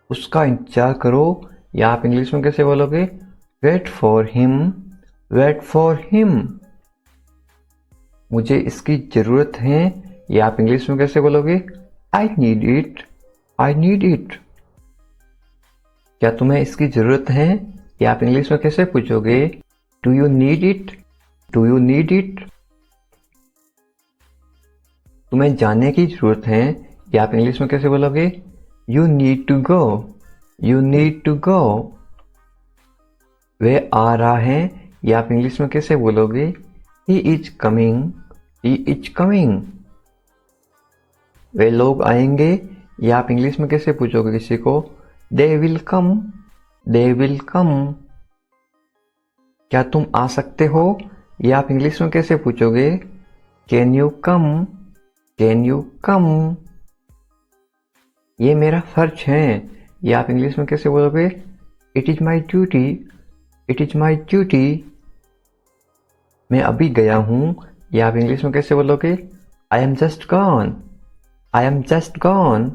उसका इंतजार करो, या आप इंग्लिश में कैसे बोलोगे? Wait for him, wait for him. मुझे इसकी जरूरत है, या आप इंग्लिश में कैसे बोलोगे? I need it, I need it. क्या तुम्हें इसकी जरूरत है, या आप इंग्लिश में कैसे पूछोगे? Do you need it, do you need it. तुम्हें जाने की जरूरत है, या आप इंग्लिश में कैसे बोलोगे? You need to go, you need to go. वह आ रहा है, या आप इंग्लिश में कैसे बोलोगे? He is coming, he is coming. वे लोग आएंगे, या आप इंग्लिश में कैसे पूछोगे किसी को? They will come, they will come. क्या तुम आ सकते हो, या आप इंग्लिश में कैसे पूछोगे? Can you come, can you कम। ये मेरा फर्ज है, या आप इंग्लिश में कैसे बोलोगे? It is my duty, it is my duty. मैं अभी गया हूं, या आप इंग्लिश में कैसे बोलोगे? I am just gone, I am just gone.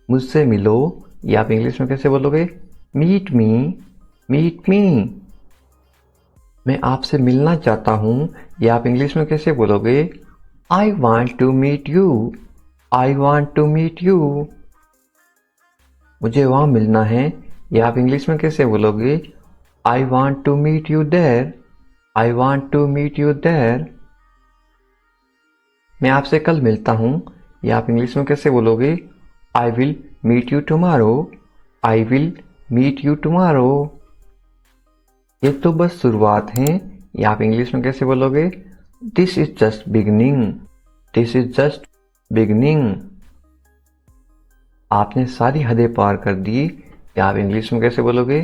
मुझसे मिलो, या आप इंग्लिश में कैसे बोलोगे? Meet me, meet me. मैं आपसे मिलना चाहता हूं, या आप इंग्लिश में कैसे बोलोगे? I want to meet you, I want to meet you. मुझे वहां मिलना है, या आप इंग्लिश में कैसे बोलोगे? I want to meet you there, I want to meet you there. मैं आपसे कल मिलता हूं, या आप इंग्लिश में कैसे बोलोगे? I will meet you tomorrow, I will meet you tomorrow. ये तो बस शुरुआत है, या आप इंग्लिश में कैसे बोलोगे? This is just beginning, this is just beginning. आपने सारी हदें पार कर दी, या आप इंग्लिश में कैसे बोलोगे?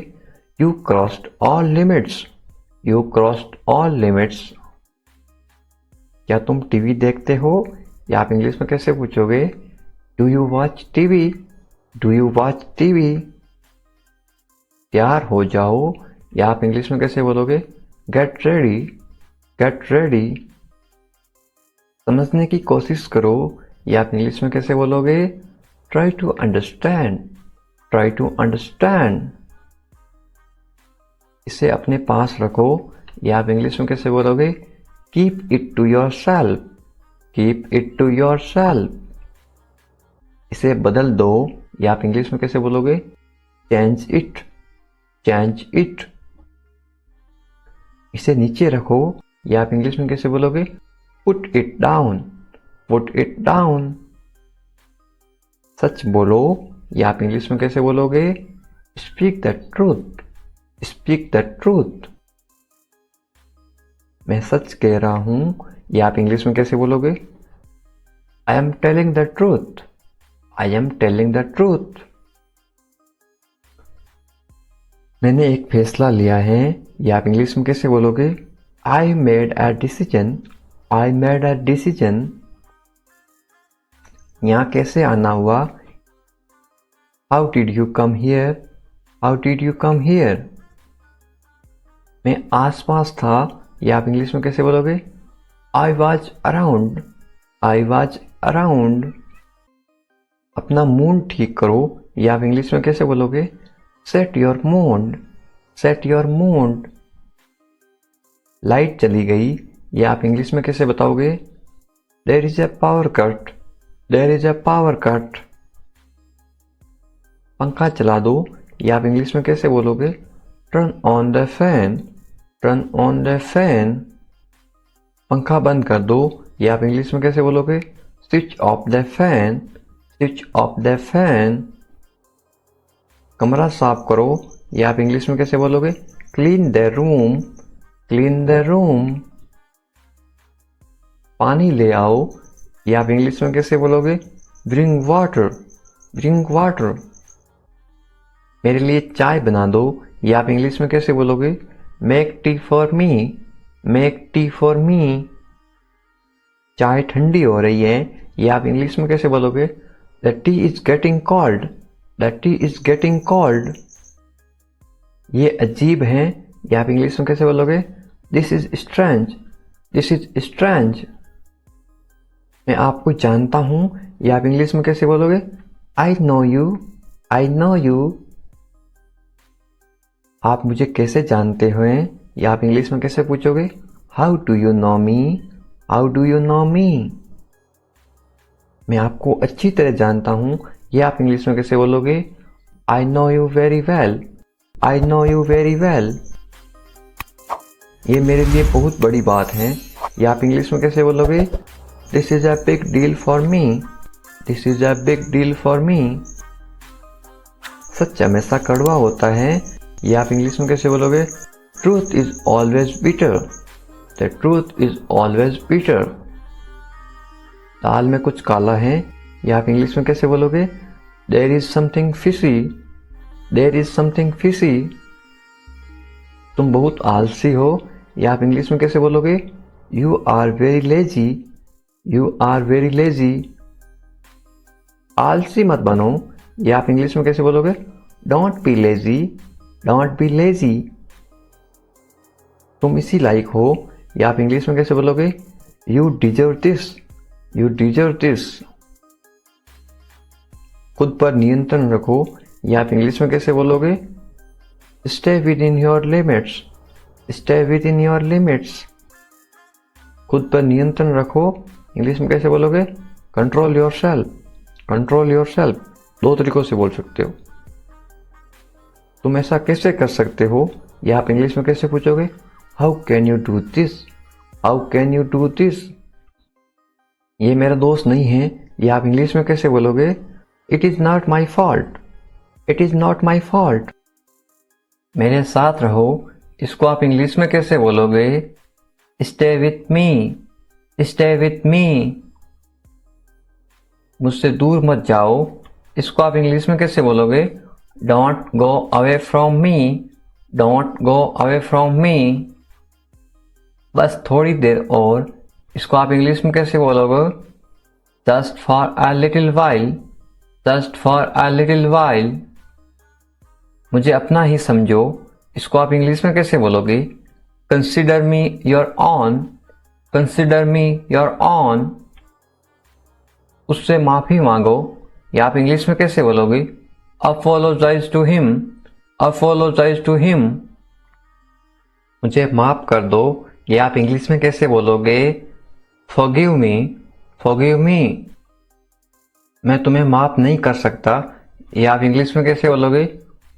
You crossed all limits, you crossed all limits. क्या तुम टीवी देखते हो, या आप इंग्लिश में कैसे पूछोगे? Do you watch TV, do you watch TV. तैयार हो जाओ, या आप इंग्लिश में कैसे बोलोगे? Get ready, get ready. समझने की कोशिश करो, या आप इंग्लिश में कैसे बोलोगे? Try to understand, try to understand. इसे अपने पास रखो, या आप इंग्लिश में कैसे बोलोगे? Keep it to yourself, keep it to yourself. इसे बदल दो, या आप इंग्लिश में कैसे बोलोगे? Change it, change it. इसे नीचे रखो, या आप इंग्लिश में कैसे बोलोगे? Put it down, put it down. सच बोलो, या आप इंग्लिश में कैसे बोलोगे? Speak the truth, speak the truth. मैं सच कह रहा हूं, या आप इंग्लिश में कैसे बोलोगे? I am telling the truth, I am telling the truth. मैंने एक फैसला लिया है, या आप इंग्लिश में कैसे बोलोगे? I made a decision, I made a decision. यहां कैसे आना हुआ? How did you come here, how did you come here. मैं आसपास था, या आप इंग्लिश में कैसे बोलोगे? I was around, I was around. अपना मूड ठीक करो, या आप इंग्लिश में कैसे बोलोगे? Set your mood, set your mood. Light चली गई, या आप इंग्लिश में कैसे बताओगे? There is a power cut, there is a power cut. पंखा चला दो, या आप इंग्लिश में कैसे बोलोगे? Turn on the fan, turn on the fan. पंखा बंद कर दो, या आप इंग्लिश में कैसे बोलोगे? Switch off the fan, switch off the fan. कमरा साफ करो, या आप इंग्लिश में कैसे बोलोगे? Clean the room, clean the room. पानी ले आओ, या आप इंग्लिश में कैसे बोलोगे? Bring water, bring water. मेरे लिए चाय बना दो, या आप इंग्लिश में कैसे बोलोगे? Make tea for me, make tea for me. चाय ठंडी हो रही है, या आप इंग्लिश में कैसे बोलोगे? The T is getting cold, the T is getting cold. ये अजीब है, या आप इंग्लिश में कैसे बोलोगे? This is strange, this is strange. मैं आपको जानता हूं, या आप इंग्लिश में कैसे बोलोगे? I know you, I know you. आप मुझे कैसे जानते हो, या आप इंग्लिश में कैसे पूछोगे? How do you know me, how do you know me. मैं आपको अच्छी तरह जानता हूं, या आप इंग्लिश में कैसे बोलोगे? I know you very well, I know you very well. ये मेरे लिए बहुत बड़ी बात है, या आप इंग्लिश में कैसे बोलोगे? This is a big deal for me, this is a big deal for me. सच हमेशा कड़वा होता है, या आप इंग्लिश में कैसे बोलोगे? Truth is always bitter, the truth is always bitter. दाल में कुछ काला है, या आप इंग्लिश में कैसे बोलोगे? There is something fishy, there is something fishy. तुम बहुत आलसी हो, या आप इंग्लिश में कैसे बोलोगे? You are very lazy, you are very lazy. आलसी मत बनो, या आप इंग्लिश में कैसे बोलोगे? Don't be lazy, don't be lazy. तुम इसी लायक हो, या आप इंग्लिश में कैसे बोलोगे? You deserve this, you deserve this. खुद पर नियंत्रण रखो, या आप इंग्लिश में कैसे बोलोगे? Stay with in your limits, stay with in your limits. खुद पर नियंत्रण रखो, इंग्लिश में कैसे बोलोगे? Control your self, control your self. दो तरीकों से बोल सकते हो। तुम ऐसा कैसे कर सकते हो, या आप इंग्लिश में कैसे पूछोगे? How can you do this, how can you do this. ये मेरा दोस्त नहीं है, या आप इंग्लिश में कैसे बोलोगे? It is not my fault, it is not my fault. मेरे साथ रहो, इसको आप इंग्लिश में कैसे बोलोगे? Stay with me, stay with me. मुझसे दूर मत जाओ, इसको आप इंग्लिश में कैसे बोलोगे? Don't go away from me, don't go away from me. बस थोड़ी देर और, इसको आप इंग्लिश में कैसे बोलोगे? Just for a little while, just for a little while. मुझे अपना ही समझो, इसको आप इंग्लिश में कैसे बोलोगे? Consider me your own, consider me your own. उससे माफी मांगो, या आप इंग्लिश में कैसे बोलोगे? Apologise to him, apologise to him. मुझे माफ कर दो, ये आप इंग्लिश में कैसे बोलोगे? Forgive me, forgive me. मैं तुम्हें माफ नहीं कर सकता, ये आप इंग्लिश में कैसे बोलोगे?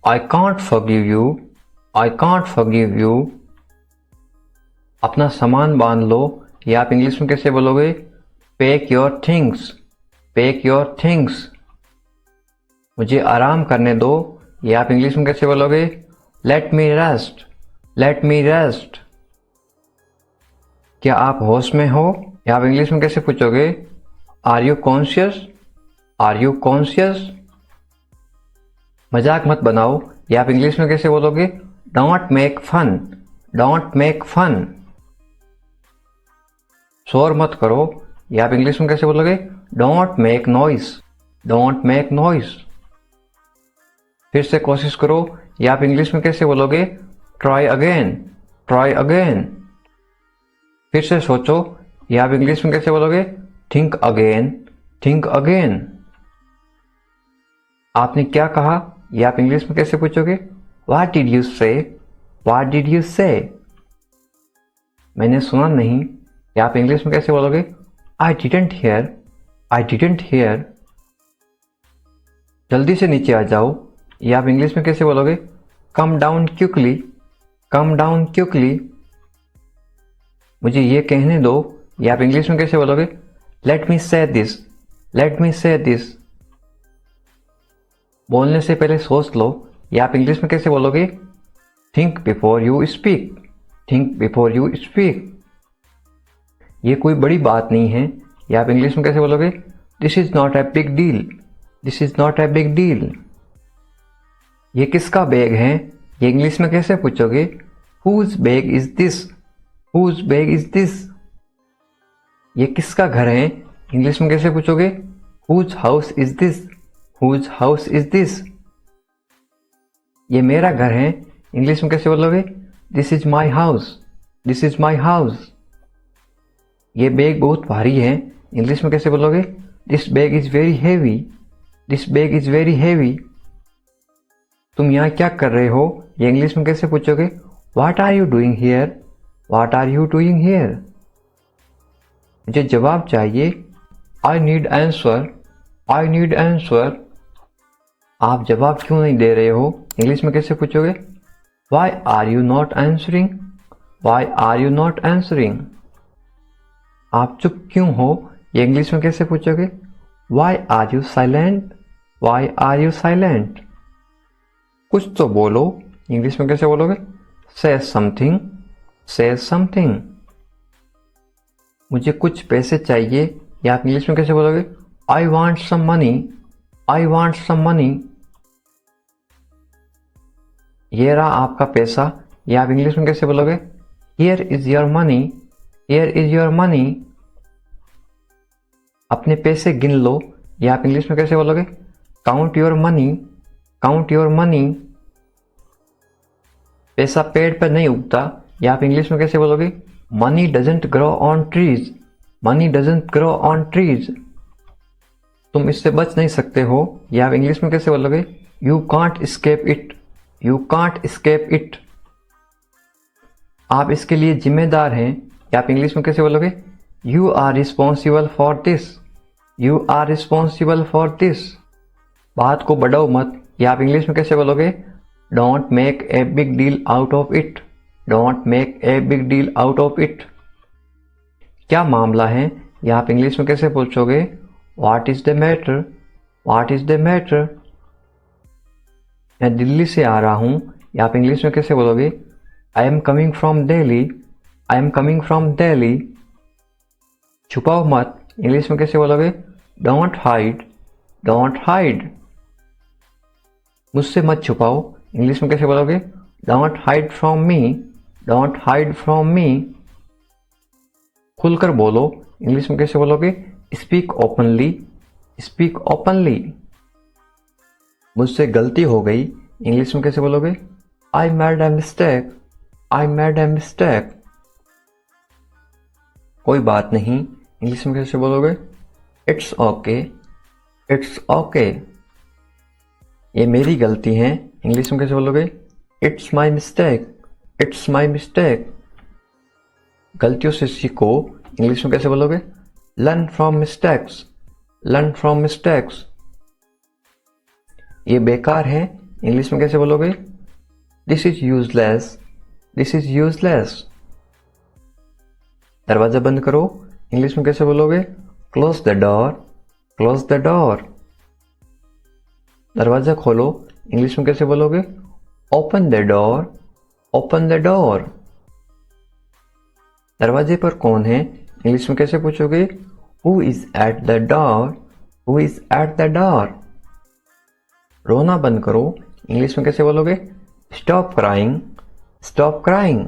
I can't forgive you, I can't forgive you. अपना सामान बांध लो, ये आप इंग्लिश में कैसे बोलोगे? Pack your things, pack your things. मुझे आराम करने दो, ये आप इंग्लिश में कैसे बोलोगे? लेट मी रेस्ट, लेट मी रेस्ट। क्या आप होश में हो, या आप इंग्लिश में कैसे पूछोगे? Are you conscious, are you conscious. मजाक मत बनाओ, या आप इंग्लिश में कैसे बोलोगे? Don't make fun, don't make fun. शोर मत करो, या आप इंग्लिश में कैसे बोलोगे? Don't make noise, don't make noise. फिर से कोशिश करो, या आप इंग्लिश में कैसे बोलोगे? Try again, try again. फिर से सोचो, या आप इंग्लिश में कैसे बोलोगे? Think again, think again. आपने क्या कहा, या आप इंग्लिश में कैसे पूछोगे? व्हाट डिड यू से, व्हाट डिड यू से। मैंने सुना नहीं, या आप इंग्लिश में कैसे बोलोगे? I didn't here, I didn't here. जल्दी से नीचे आ जाओ, या आप इंग्लिश में कैसे बोलोगे? Come down quickly, come down quickly. मुझे ये कहने दो, या आप इंग्लिश में कैसे बोलोगे? लेट मी से दिस, लेट मी से दिस। बोलने से पहले सोच लो, या आप इंग्लिश में कैसे बोलोगे? Think before you speak, think before you speak. ये कोई बड़ी बात नहीं है, या आप इंग्लिश में कैसे बोलोगे? This is not a big deal, this is not a big deal. ये किसका बैग है, ये इंग्लिश में कैसे पूछोगे? Whose bag is this, whose bag is this. ये किसका घर है, इंग्लिश में कैसे पूछोगे? Whose house is this, whose house is this. ये मेरा घर है, इंग्लिश में कैसे बोलोगे? This is my house, this is my house. ये बैग बहुत भारी है, इंग्लिश में कैसे बोलोगे? This bag is very heavy, this bag is very heavy. तुम यहाँ क्या कर रहे हो, ये इंग्लिश में कैसे पूछोगे? What are you doing here, what are you doing here. मुझे जवाब चाहिए, I need answer, I answer. Answer. आप जवाब क्यों नहीं दे रहे हो, इंग्लिश में कैसे पूछोगे? Why are you not answering, why are you not answering. आप चुप क्यों हो, ये इंग्लिश में कैसे पूछोगे? Why are you silent, why are you silent. कुछ तो बोलो, इंग्लिश में कैसे बोलोगे? से समथिंग, से समथिंग। मुझे कुछ पैसे चाहिए, या आप इंग्लिश में कैसे बोलोगे? I want some money, I want some money. ये रहा आपका पैसा, या आप इंग्लिश में कैसे बोलोगे? Here is your money, here is your money. अपने पैसे गिन लो, या आप इंग्लिश में कैसे बोलोगे? Count your money, count your money. पैसा पेड़ पर नहीं उगता, या आप इंग्लिश में कैसे बोलोगे? Money doesn't grow on trees, money doesn't grow on trees. तुम इससे बच नहीं सकते हो, या आप इंग्लिश में कैसे बोलोगे? You can't escape it, you can't escape it. आप इसके लिए जिम्मेदार हैं, या आप इंग्लिश में कैसे बोलोगे? You are responsible for this, you are responsible for this. बात को बढ़ाओ मत, या आप इंग्लिश में कैसे बोलोगे? Don't make a big deal out of it, don't make a big deal out of it. क्या मामला है, या आप इंग्लिश में कैसे पूछोगे? What is the matter, what is the matter. मैं दिल्ली से आ रहा हूँ, या आप इंग्लिश में कैसे बोलोगे? I am coming from Delhi, I am coming from Delhi. छुपाओ मत, इंग्लिश में कैसे बोलोगे? Don't hide, don't hide. मुझसे मत छुपाओ, इंग्लिश में कैसे बोलोगे? Don't hide from me, don't hide from me. खुलकर बोलो, इंग्लिश में कैसे बोलोगे? Speak openly, speak openly. मुझसे गलती हो गई, इंग्लिश में कैसे बोलोगे? I made a mistake, I made a mistake. कोई बात नहीं, इंग्लिश में कैसे बोलोगे? It's okay, it's okay. ये मेरी गलती है, इंग्लिश में कैसे बोलोगे? It's my mistake, it's my mistake. गलतियों से सीखो, इंग्लिश में कैसे बोलोगे? Learn from mistakes, learn from mistakes. ये बेकार है, इंग्लिश में कैसे बोलोगे? This is useless, this is useless. दरवाजा बंद करो, इंग्लिश में कैसे बोलोगे? Close the door, close the door. दरवाजा खोलो, इंग्लिश में कैसे बोलोगे? Open the door, open the door. दरवाजे पर कौन है, इंग्लिश में कैसे पूछोगे? Who is at the door, who is at the door. रोना बंद करो, इंग्लिश में कैसे बोलोगे? Stop crying, stop crying.